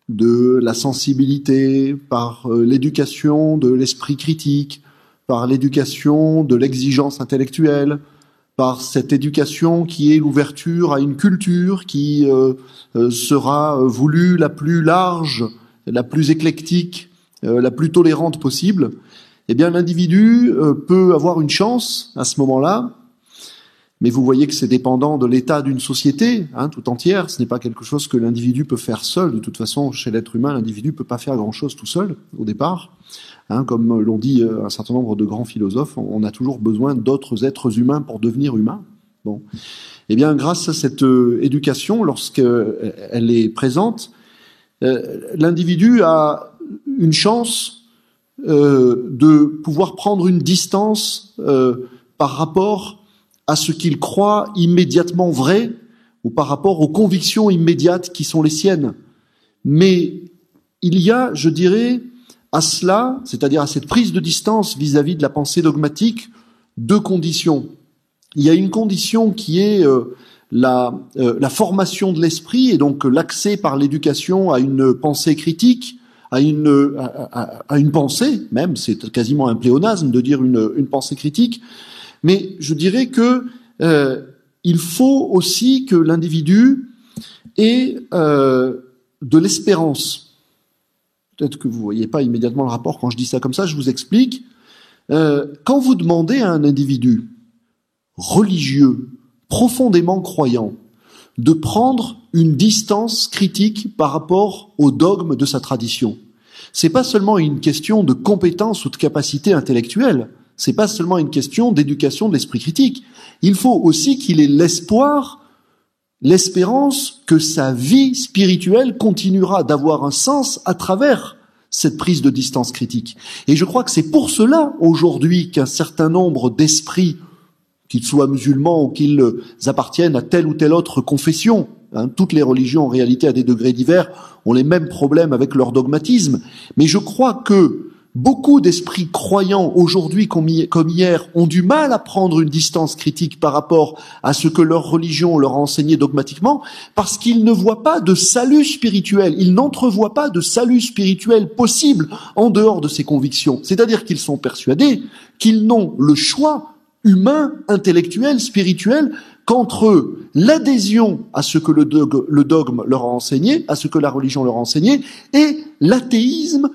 de la sensibilité, par l'éducation de l'esprit critique, par l'éducation de l'exigence intellectuelle, par cette éducation qui est l'ouverture à une culture qui sera voulue la plus large, la plus éclectique, la plus tolérante possible, eh bien l'individu peut avoir une chance à ce moment-là. Mais vous voyez que c'est dépendant de l'état d'une société, tout entière. Ce n'est pas quelque chose que l'individu peut faire seul. De toute façon, chez l'être humain, l'individu peut pas faire grand-chose tout seul, au départ. Comme l'ont dit un certain nombre de grands philosophes, on a toujours besoin d'autres êtres humains pour devenir humain. Bon. Eh bien, grâce à cette éducation, lorsqu'elle est présente, l'individu a une chance de pouvoir prendre une distance par rapport à ce qu'il croit immédiatement vrai ou par rapport aux convictions immédiates qui sont les siennes. Mais il y a, je dirais, à cela, c'est-à-dire à cette prise de distance vis-à-vis de la pensée dogmatique, deux conditions. Il y a une condition qui est la formation de l'esprit et donc l'accès par l'éducation à une pensée critique, à une pensée, même, c'est quasiment un pléonasme de dire une pensée critique, mais je dirais que il faut aussi que l'individu ait de l'espérance. Peut-être que vous voyez pas immédiatement le rapport quand je dis ça comme ça, je vous explique. Quand vous demandez à un individu religieux, profondément croyant, de prendre une distance critique par rapport au dogme de sa tradition, c'est pas seulement une question de compétence ou de capacité intellectuelle, c'est pas seulement une question d'éducation de l'esprit critique. Il faut aussi qu'il ait l'espoir, l'espérance que sa vie spirituelle continuera d'avoir un sens à travers cette prise de distance critique. Et je crois que c'est pour cela, aujourd'hui, qu'un certain nombre d'esprits, qu'ils soient musulmans ou qu'ils appartiennent à telle ou telle autre confession, toutes les religions, en réalité, à des degrés divers, ont les mêmes problèmes avec leur dogmatisme. Mais je crois que beaucoup d'esprits croyants, aujourd'hui comme hier, ont du mal à prendre une distance critique par rapport à ce que leur religion leur a enseigné dogmatiquement, parce qu'ils ne voient pas de salut spirituel, ils n'entrevoient pas de salut spirituel possible en dehors de ces convictions. C'est-à-dire qu'ils sont persuadés qu'ils n'ont le choix humain, intellectuel, spirituel, qu'entre l'adhésion à ce que le dogme leur a enseigné, à ce que la religion leur a enseigné, et l'athéisme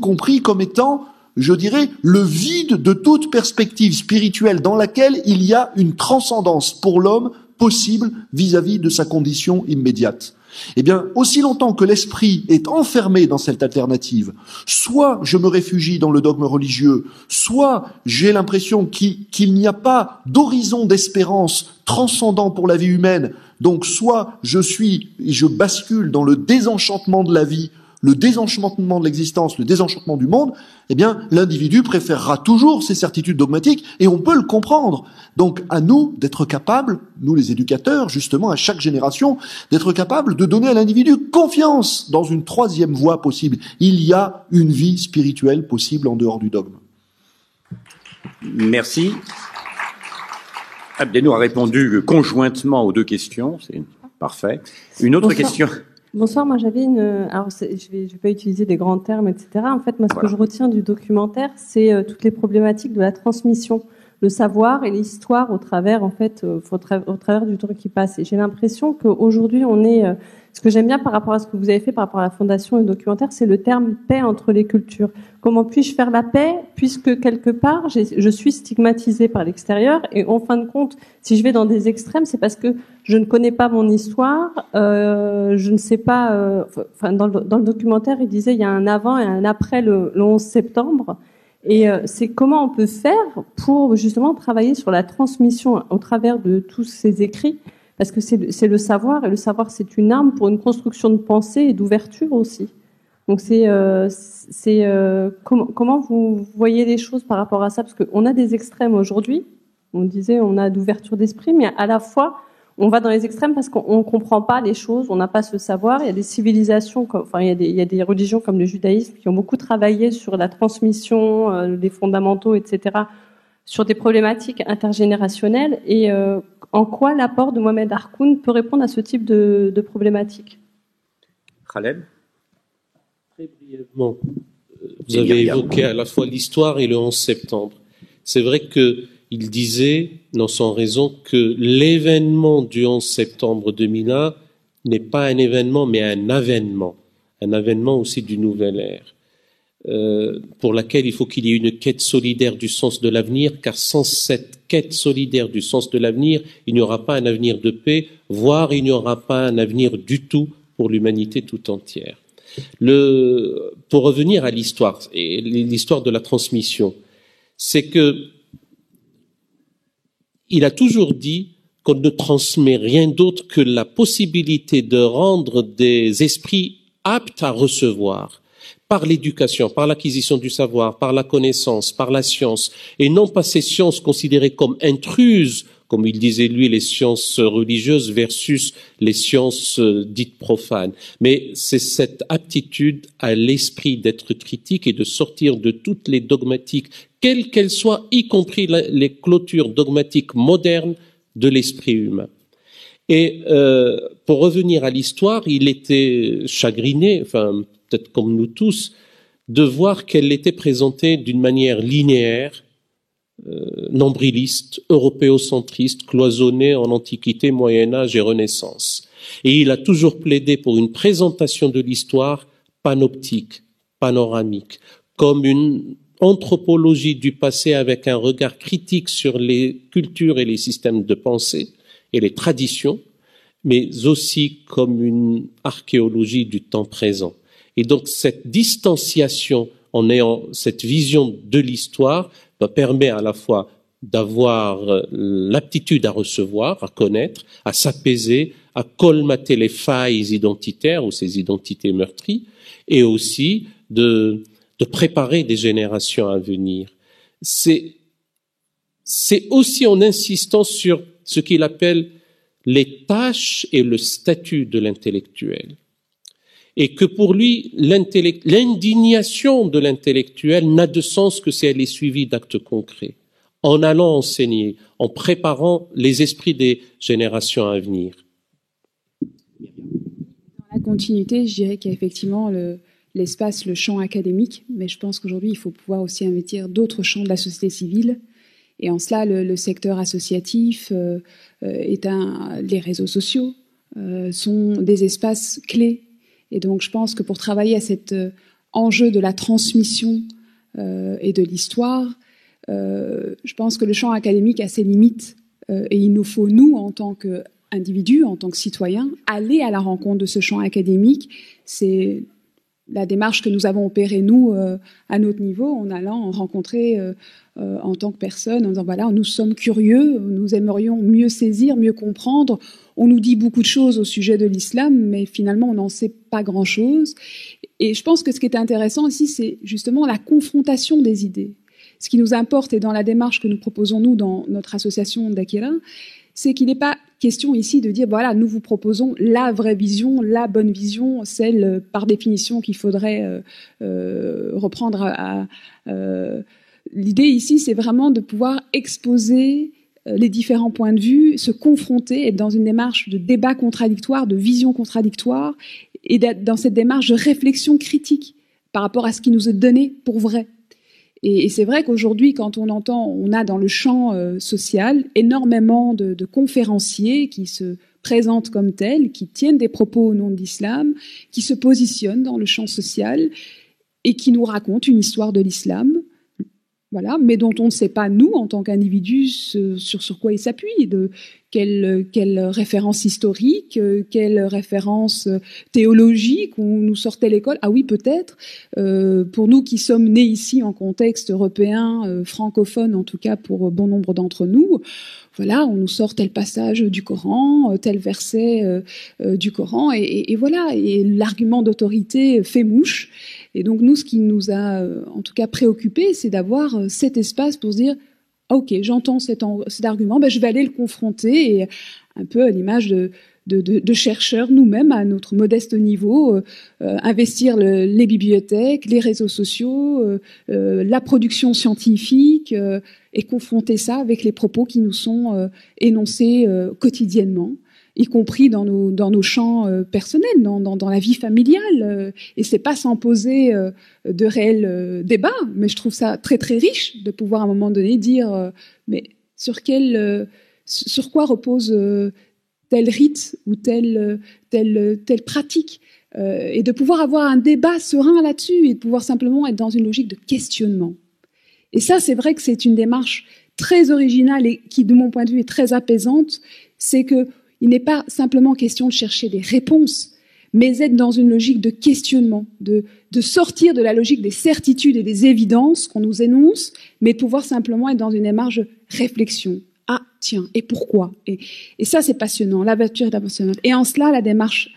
compris comme étant, je dirais, le vide de toute perspective spirituelle dans laquelle il y a une transcendance pour l'homme possible vis-à-vis de sa condition immédiate. Eh bien, aussi longtemps que l'esprit est enfermé dans cette alternative, soit je me réfugie dans le dogme religieux, soit j'ai l'impression qu'il n'y a pas d'horizon d'espérance transcendant pour la vie humaine, donc soit je bascule dans le désenchantement de la vie, le désenchantement de l'existence, le désenchantement du monde, eh bien, l'individu préférera toujours ses certitudes dogmatiques, et on peut le comprendre. Donc, à nous d'être capables, nous les éducateurs, justement, à chaque génération, d'être capables de donner à l'individu confiance dans une troisième voie possible. Il y a une vie spirituelle possible en dehors du dogme. Merci. Abdenou a répondu conjointement aux deux questions, c'est parfait. Une autre question. Bonsoir, moi j'avais alors je vais pas utiliser des grands termes, etc. En fait, moi ce que je retiens du documentaire, c'est toutes les problématiques de la transmission, le savoir et l'histoire au travers, en fait, au travers du temps qui passe. Et j'ai l'impression qu'aujourd'hui on est, ce que j'aime bien par rapport à ce que vous avez fait, par rapport à la fondation et le documentaire, c'est le terme paix entre les cultures. Comment puis-je faire la paix, puisque quelque part je suis stigmatisée par l'extérieur, et en fin de compte, si je vais dans des extrêmes, c'est parce que je ne connais pas mon histoire, je ne sais pas. Enfin, dans le documentaire, il disait il y a un avant et un après le 11 septembre, et c'est comment on peut faire pour justement travailler sur la transmission au travers de tous ces écrits, parce que c'est le savoir, et le savoir c'est une arme pour une construction de pensée et d'ouverture aussi. Donc comment vous voyez les choses par rapport à ça, parce qu'on a des extrêmes aujourd'hui. On disait on a d'ouverture d'esprit, mais à la fois on va dans les extrêmes parce qu'on comprend pas les choses, on n'a pas ce savoir. Il y a des civilisations, il y a des religions comme le judaïsme qui ont beaucoup travaillé sur la transmission, des fondamentaux, etc., sur des problématiques intergénérationnelles. Et en quoi l'apport de Mohamed Harkoun peut répondre à ce type de problématiques? Khaled? Très brièvement, vous avez évoqué à la fois l'histoire et le 11 septembre. C'est vrai qu'il disait, non sans raison, que l'événement du 11 septembre 2001 n'est pas un événement, mais un avènement aussi d'une nouvelle ère, pour laquelle il faut qu'il y ait une quête solidaire du sens de l'avenir, car sans cette quête solidaire du sens de l'avenir, il n'y aura pas un avenir de paix, voire il n'y aura pas un avenir du tout pour l'humanité tout entière. Pour revenir à l'histoire, et l'histoire de la transmission, c'est que il a toujours dit qu'on ne transmet rien d'autre que la possibilité de rendre des esprits aptes à recevoir par l'éducation, par l'acquisition du savoir, par la connaissance, par la science, et non pas ces sciences considérées comme intruses, comme il disait lui, les sciences religieuses versus les sciences dites profanes. Mais c'est cette aptitude à l'esprit d'être critique et de sortir de toutes les dogmatiques, quelles qu'elles soient, y compris les clôtures dogmatiques modernes de l'esprit humain. Et pour revenir à l'histoire, il était chagriné, enfin peut-être comme nous tous, de voir qu'elle était présentée d'une manière linéaire, nombriliste, européocentriste, cloisonnée en Antiquité, Moyen-Âge et Renaissance. Et il a toujours plaidé pour une présentation de l'histoire panoptique, panoramique, comme une anthropologie du passé avec un regard critique sur les cultures et les systèmes de pensée et les traditions, mais aussi comme une archéologie du temps présent. Et donc cette distanciation en ayant cette vision de l'histoire permet à la fois d'avoir l'aptitude à recevoir, à connaître, à s'apaiser, à colmater les failles identitaires ou ces identités meurtries, et aussi de préparer des générations à venir. C'est aussi en insistant sur ce qu'il appelle les tâches et le statut de l'intellectuel. Et que pour lui, l'indignation de l'intellectuel n'a de sens que si elle est suivie d'actes concrets, en allant enseigner, en préparant les esprits des générations à venir. Dans la continuité, je dirais qu'il y a effectivement l'espace, le champ académique, mais je pense qu'aujourd'hui, il faut pouvoir aussi investir d'autres champs de la société civile. Et en cela, le secteur associatif, les réseaux sociaux sont des espaces clés. Et donc, je pense que pour travailler à cet enjeu de la transmission et de l'histoire, je pense que le champ académique a ses limites et il nous faut, nous, en tant qu'individus, en tant que citoyens, aller à la rencontre de ce champ académique. C'est la démarche que nous avons opérée, nous, à notre niveau, en allant rencontrer en tant que personne, en disant voilà, nous sommes curieux, nous aimerions mieux saisir, mieux comprendre. On nous dit beaucoup de choses au sujet de l'islam, mais finalement, on n'en sait pas grand-chose. Et je pense que ce qui est intéressant ici, c'est justement la confrontation des idées. Ce qui nous importe, et dans la démarche que nous proposons, nous, dans notre association d'Akira, c'est qu'il n'est pas question ici de dire, voilà, nous vous proposons la vraie vision, la bonne vision, celle, par définition, qu'il faudrait reprendre l'idée ici, c'est vraiment de pouvoir exposer les différents points de vue, se confronter, être dans une démarche de débat contradictoire, de vision contradictoire, et d'être dans cette démarche de réflexion critique par rapport à ce qui nous est donné pour vrai. Et c'est vrai qu'aujourd'hui, quand on a dans le champ social énormément de conférenciers qui se présentent comme tels, qui tiennent des propos au nom de l'islam, qui se positionnent dans le champ social et qui nous racontent une histoire de l'islam, voilà, mais dont on ne sait pas, nous, en tant qu'individus, sur quoi ils s'appuient, de quelle référence historique, quelle référence théologique, on nous sortait l'école. Ah oui, peut-être. Pour nous qui sommes nés ici en contexte européen, francophone, en tout cas pour bon nombre d'entre nous, voilà, on nous sort tel passage du Coran, tel verset du Coran, et voilà, et l'argument d'autorité fait mouche. Et donc nous, ce qui nous a en tout cas préoccupés, c'est d'avoir cet espace pour se dire ah, ok, j'entends cet argument, ben, je vais aller le confronter, et un peu à l'image de chercheurs nous-mêmes à notre modeste niveau, investir les bibliothèques, les réseaux sociaux, la production scientifique, et confronter ça avec les propos qui nous sont énoncés quotidiennement, y compris dans nos champs personnels, dans la vie familiale. Et c'est pas sans poser de réels débats, mais je trouve ça très très riche de pouvoir à un moment donné dire mais sur quoi repose tel rite ou telle pratique, et de pouvoir avoir un débat serein là-dessus et de pouvoir simplement être dans une logique de questionnement. Et ça, c'est vrai que c'est une démarche très originale et qui, de mon point de vue, est très apaisante. C'est que il n'est pas simplement question de chercher des réponses, mais être dans une logique de questionnement, de sortir de la logique des certitudes et des évidences qu'on nous énonce, mais de pouvoir simplement être dans une démarche de réflexion. Ah, tiens, et pourquoi ? Et ça, c'est passionnant. L'aventure est passionnante. Et en cela, la démarche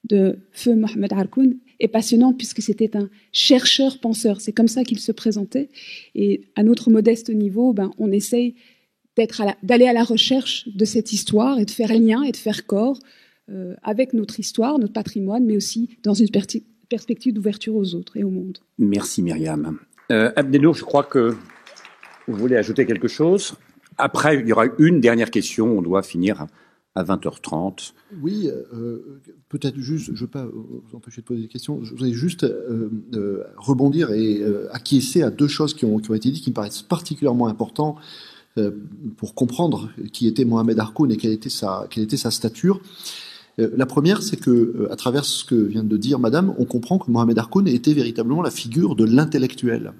de Feu Mohamed Harkoun est passionnante puisque c'était un chercheur-penseur. C'est comme ça qu'il se présentait. Et à notre modeste niveau, on essaye d'aller à la recherche de cette histoire et de faire lien et de faire corps avec notre histoire, notre patrimoine, mais aussi dans une perspective d'ouverture aux autres et au monde. Merci Myriam. Abdelnour, je crois que vous voulez ajouter quelque chose. Après, il y aura une dernière question, on doit finir à 20h30. Oui, peut-être juste, je ne veux pas vous empêcher de poser des questions, je voudrais juste rebondir et acquiescer à deux choses qui ont été dites, qui me paraissent particulièrement importantes pour comprendre qui était Mohamed Harkoun et quelle était sa stature. La première, c'est que, à travers ce que vient de dire Madame, on comprend que Mohamed Harkoun était véritablement la figure de l'intellectuel.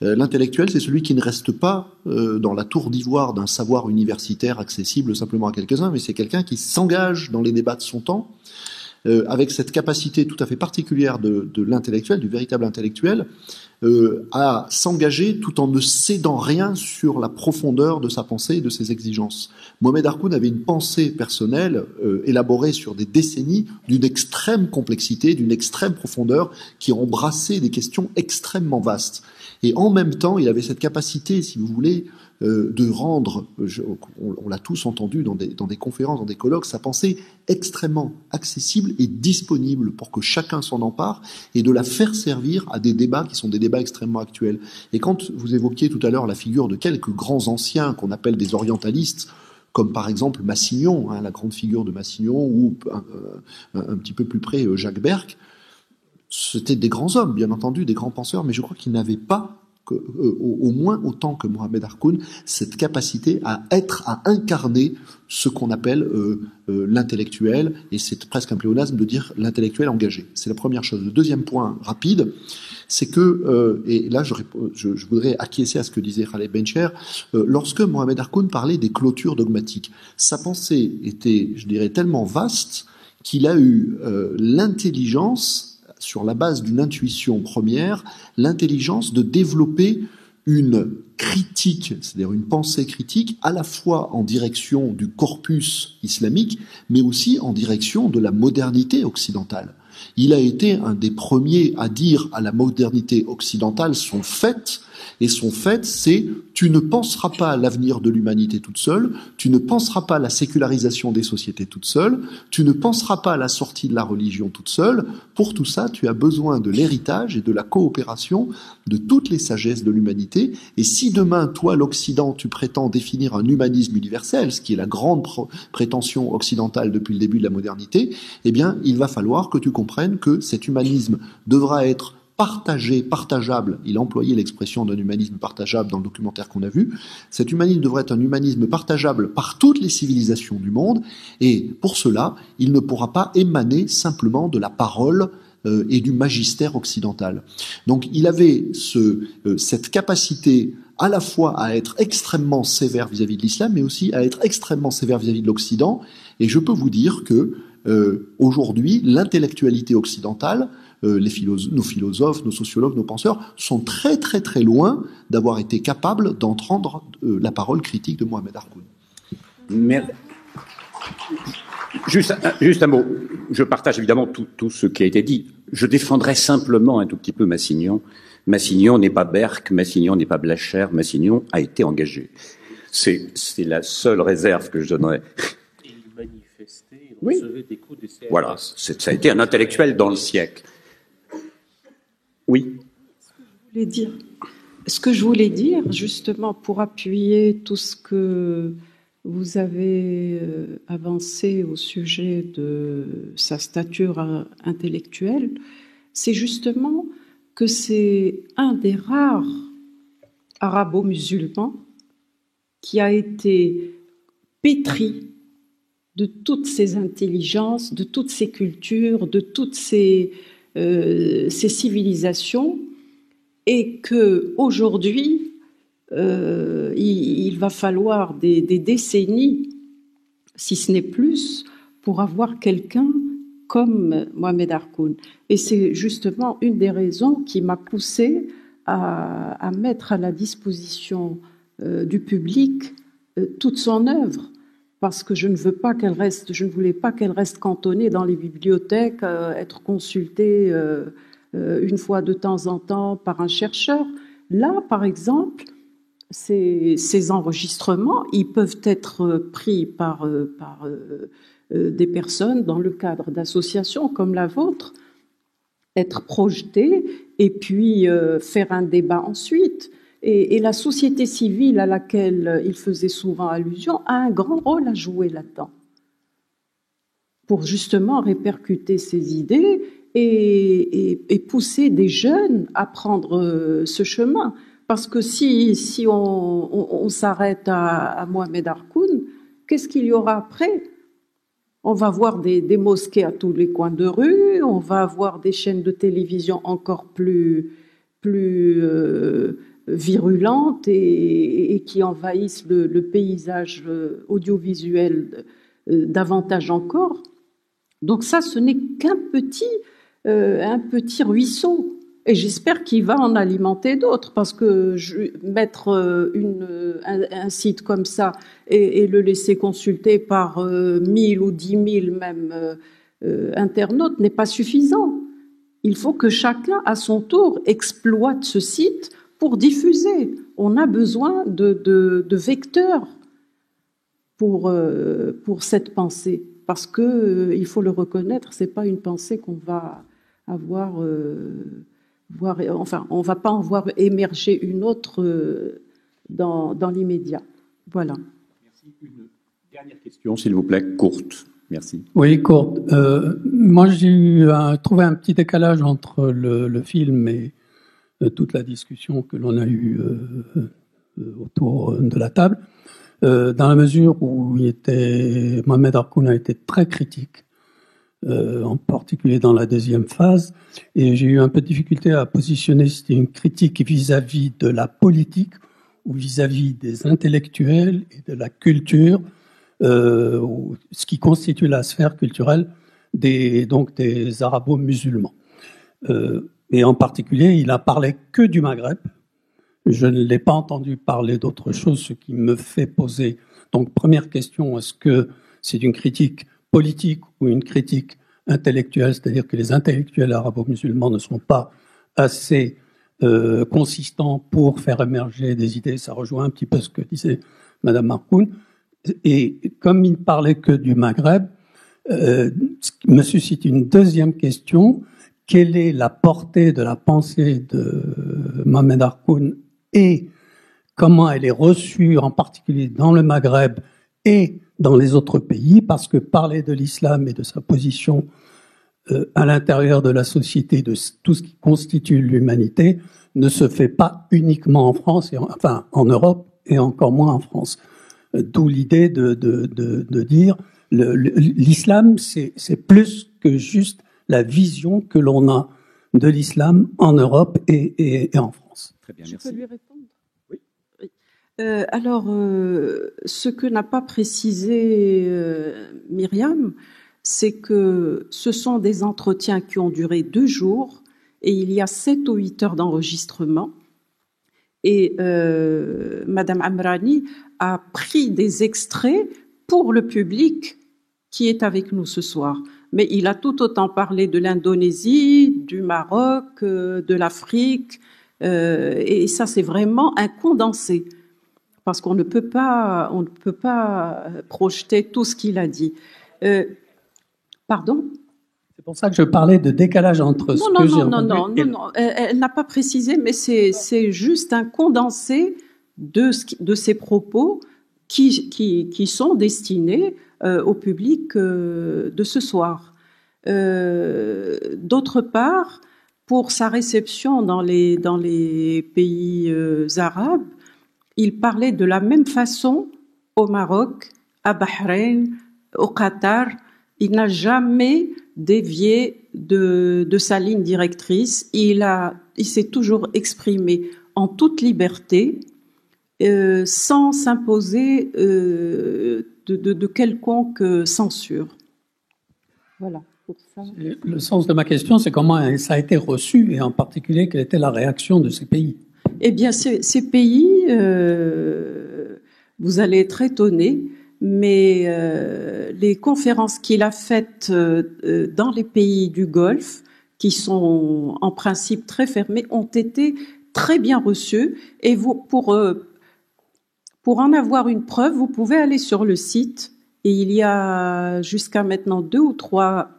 L'intellectuel, c'est celui qui ne reste pas dans la tour d'ivoire d'un savoir universitaire accessible simplement à quelques-uns, mais c'est quelqu'un qui s'engage dans les débats de son temps, avec cette capacité tout à fait particulière de l'intellectuel, du véritable intellectuel, à s'engager tout en ne cédant rien sur la profondeur de sa pensée et de ses exigences. Mohamed Harkoun avait une pensée personnelle élaborée sur des décennies d'une extrême complexité, d'une extrême profondeur, qui embrassait des questions extrêmement vastes. Et en même temps, il avait cette capacité, si vous voulez, de rendre, on l'a tous entendu dans des conférences, dans des colloques, sa pensée extrêmement accessible et disponible pour que chacun s'en empare et de la faire servir à des débats qui sont des débats extrêmement actuels. Et quand vous évoquiez tout à l'heure la figure de quelques grands anciens qu'on appelle des orientalistes, comme par exemple Massignon, la grande figure de Massignon, ou un petit peu plus près Jacques Berck, c'était des grands hommes, bien entendu, des grands penseurs, mais je crois qu'ils n'avaient pas, au moins autant que Mohamed Harkoun, cette capacité à incarner ce qu'on appelle l'intellectuel, et c'est presque un pléonasme de dire l'intellectuel engagé. C'est la première chose. Le deuxième point rapide, c'est que, et là je voudrais acquiescer à ce que disait Khaled Bencher, lorsque Mohamed Harkoun parlait des clôtures dogmatiques, sa pensée était, je dirais, tellement vaste qu'il a eu l'intelligence, sur la base d'une intuition première, l'intelligence de développer une critique, c'est-à-dire une pensée critique, à la fois en direction du corpus islamique, mais aussi en direction de la modernité occidentale. Il a été un des premiers à dire à la modernité occidentale son fait, et son fait, c'est « tu ne penseras pas à l'avenir de l'humanité toute seule, tu ne penseras pas à la sécularisation des sociétés toute seule, tu ne penseras pas à la sortie de la religion toute seule. Pour tout ça, tu as besoin de l'héritage et de la coopération de toutes les sagesses de l'humanité. Et si demain, toi, l'Occident, tu prétends définir un humanisme universel, ce qui est la grande prétention occidentale depuis le début de la modernité, eh bien, il va falloir que tu comprennes que cet humanisme devra être partagé, partageable, il a employé l'expression d'un humanisme partageable dans le documentaire qu'on a vu, cet humanisme devrait être un humanisme partageable par toutes les civilisations du monde, et pour cela, il ne pourra pas émaner simplement de la parole et du magistère occidental. Donc il avait cette capacité à la fois à être extrêmement sévère vis-à-vis de l'islam, mais aussi à être extrêmement sévère vis-à-vis de l'Occident, et je peux vous dire que aujourd'hui, l'intellectualité occidentale, nos philosophes, nos sociologues, nos penseurs sont très très très loin d'avoir été capables d'entendre la parole critique de Mohamed Harkoun. Juste un mot. Je partage évidemment tout ce qui a été dit. Je défendrai simplement un tout petit peu Massignon. Massignon n'est pas Berck, Massignon n'est pas Blacher, Massignon a été engagé. C'est la seule réserve que je donnerais. Il manifestait, il oui. Recevait des coups de CRS. Voilà, ça a été un intellectuel dans le siècle. Oui. Ce que je voulais dire, justement, pour appuyer tout ce que vous avez avancé au sujet de sa stature intellectuelle, c'est justement que c'est un des rares arabo-musulmans qui a été pétri de toutes ces intelligences, de toutes ces cultures, de toutes ces civilisations, et que aujourd'hui il va falloir des décennies, si ce n'est plus, pour avoir quelqu'un comme Mohamed Harkoun. Et c'est justement une des raisons qui m'a poussée à mettre à la disposition du public toute son œuvre, parce que je ne voulais pas qu'elle reste cantonnée dans les bibliothèques, être consultée une fois de temps en temps par un chercheur. Là, par exemple, ces enregistrements, ils peuvent être pris par des personnes dans le cadre d'associations comme la vôtre, être projetés et puis faire un débat ensuite. Et la société civile à laquelle il faisait souvent allusion a un grand rôle à jouer là-dedans, pour justement répercuter ces idées et pousser des jeunes à prendre ce chemin. Parce que si on s'arrête à Mohamed Harkoun, qu'est-ce qu'il y aura après? On va voir des mosquées à tous les coins de rue, on va avoir des chaînes de télévision encore plus virulentes et qui envahissent le paysage audiovisuel davantage encore. Donc ça, ce n'est qu'un un petit ruisseau. Et j'espère qu'il va en alimenter d'autres, parce que mettre un site comme ça et le laisser consulter par 1000 ou 10 000 même internautes n'est pas suffisant. Il faut que chacun, à son tour, exploite ce site pour diffuser. On a besoin de vecteurs pour cette pensée, parce que il faut le reconnaître, c'est pas une pensée qu'on va avoir. Enfin, on ne va pas en voir émerger une autre dans l'immédiat. Voilà. Merci. Une dernière question, s'il vous plaît, courte. Merci. Oui, courte. Moi, j'ai trouvé un petit décalage entre le film et toute la discussion que l'on a eue autour de la table, dans la mesure où Mohamed Harkoun a été très critique, en particulier dans la deuxième phase, et j'ai eu un peu de difficulté à positionner si c'était une critique vis-à-vis de la politique ou vis-à-vis des intellectuels et de la culture, ce qui constitue la sphère culturelle des arabo-musulmans. Et en particulier, il a parlé que du Maghreb. Je ne l'ai pas entendu parler d'autre chose, ce qui me fait poser. Donc, première question, est-ce que c'est une critique politique ou une critique intellectuelle, c'est-à-dire que les intellectuels arabo-musulmans ne sont pas assez consistants pour faire émerger des idées. Ça rejoint un petit peu ce que disait Madame Harkoun. Et comme il ne parlait que du Maghreb, me suscite une deuxième question. Quelle est la portée de la pensée de Mohamed Harkoun et comment elle est reçue, en particulier dans le Maghreb et dans les autres pays, parce que parler de l'islam et de sa position à l'intérieur de la société, de tout ce qui constitue l'humanité, ne se fait pas uniquement en France, enfin en Europe et encore moins en France. D'où l'idée de dire l'islam, c'est plus que juste la vision que l'on a de l'islam en Europe et en France. Très bien, merci. Je peux lui répondre? Oui. Alors, ce que n'a pas précisé Myriam, c'est que ce sont des entretiens qui ont duré 2 jours et il y a 7 ou 8 heures d'enregistrement. Et Madame Amrani a pris des extraits pour le public qui est avec nous ce soir. Mais il a tout autant parlé de l'Indonésie, du Maroc, de l'Afrique, et ça c'est vraiment un condensé, parce qu'on ne peut pas projeter tout ce qu'il a dit. Pardon ? C'est pour ça que je parlais de décalage entre ce que j'ai entendu. Non. Elle n'a pas précisé, mais c'est juste un condensé de ses propos qui sont destinés au public de ce soir. D'autre part, pour sa réception dans les pays arabes, il parlait de la même façon au Maroc, à Bahreïn, au Qatar. Il n'a jamais dévié de sa ligne directrice. Il s'est toujours exprimé en toute liberté, sans s'imposer de quelconque censure. Voilà. Pour ça. Le sens de ma question, c'est comment ça a été reçu, et en particulier, quelle était la réaction de ces pays? Eh bien, ces pays, vous allez être étonnés, mais les conférences qu'il a faites dans les pays du Golfe, qui sont en principe très fermés, ont été très bien reçues. Et pour Pour en avoir une preuve, vous pouvez aller sur le site et il y a jusqu'à maintenant 2 ou 3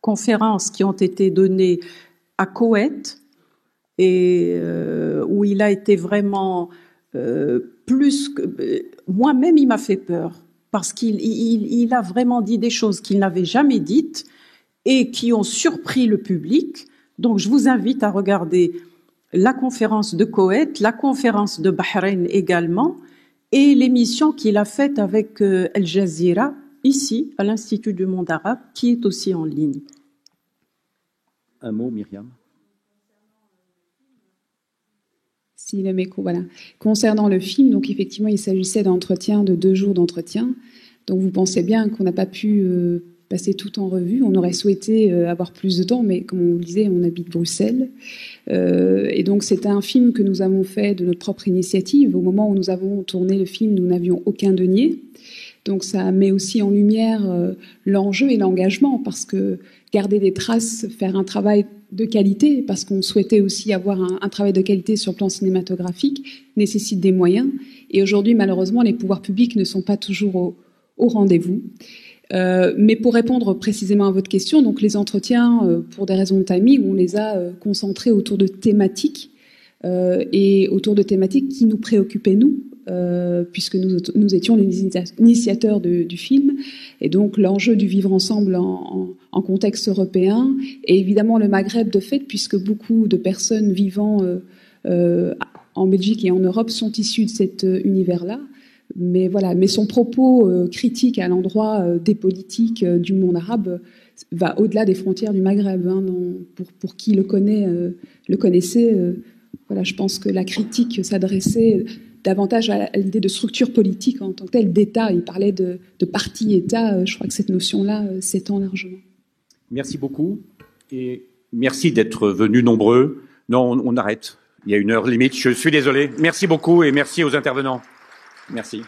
conférences qui ont été données à Koweït et où il a été vraiment plus que... Moi-même, il m'a fait peur parce qu'il a vraiment dit des choses qu'il n'avait jamais dites et qui ont surpris le public. Donc, je vous invite à regarder la conférence de Koweït, la conférence de Bahreïn également, et l'émission qu'il a faite avec Al Jazeera, ici, à l'Institut du monde arabe, qui est aussi en ligne. Un mot, Myriam? Si, le micro, voilà. Concernant le film, donc effectivement, il s'agissait d'entretien, de 2 jours d'entretien. Donc vous pensez bien qu'on n'a pas pu passer tout en revue. On aurait souhaité avoir plus de temps, mais comme on le disait, on habite Bruxelles. Et donc c'était un film que nous avons fait de notre propre initiative. Au moment où nous avons tourné le film, nous n'avions aucun denier. Donc ça met aussi en lumière l'enjeu et l'engagement, parce que garder des traces, faire un travail de qualité, parce qu'on souhaitait aussi avoir un travail de qualité sur le plan cinématographique, nécessite des moyens. Et aujourd'hui, malheureusement, les pouvoirs publics ne sont pas toujours au rendez-vous. Mais pour répondre précisément à votre question, donc les entretiens, pour des raisons de timing, on les a concentrés autour de thématiques et autour de thématiques qui nous préoccupaient, nous, puisque nous étions les initiateurs du film, et donc l'enjeu du vivre ensemble en contexte européen, et évidemment le Maghreb de fait, puisque beaucoup de personnes vivant en Belgique et en Europe sont issues de cet univers-là. Mais voilà, mais son propos critique à l'endroit des politiques du monde arabe va au-delà des frontières du Maghreb. Hein, pour qui le connaissait, voilà, je pense que la critique s'adressait davantage à l'idée de structure politique en tant que telle, d'État. Il parlait de parti-État. Je crois que cette notion-là s'étend largement. Merci beaucoup et merci d'être venus nombreux. Non, on arrête. Il y a une heure limite. Je suis désolé. Merci beaucoup et merci aux intervenants. Merci.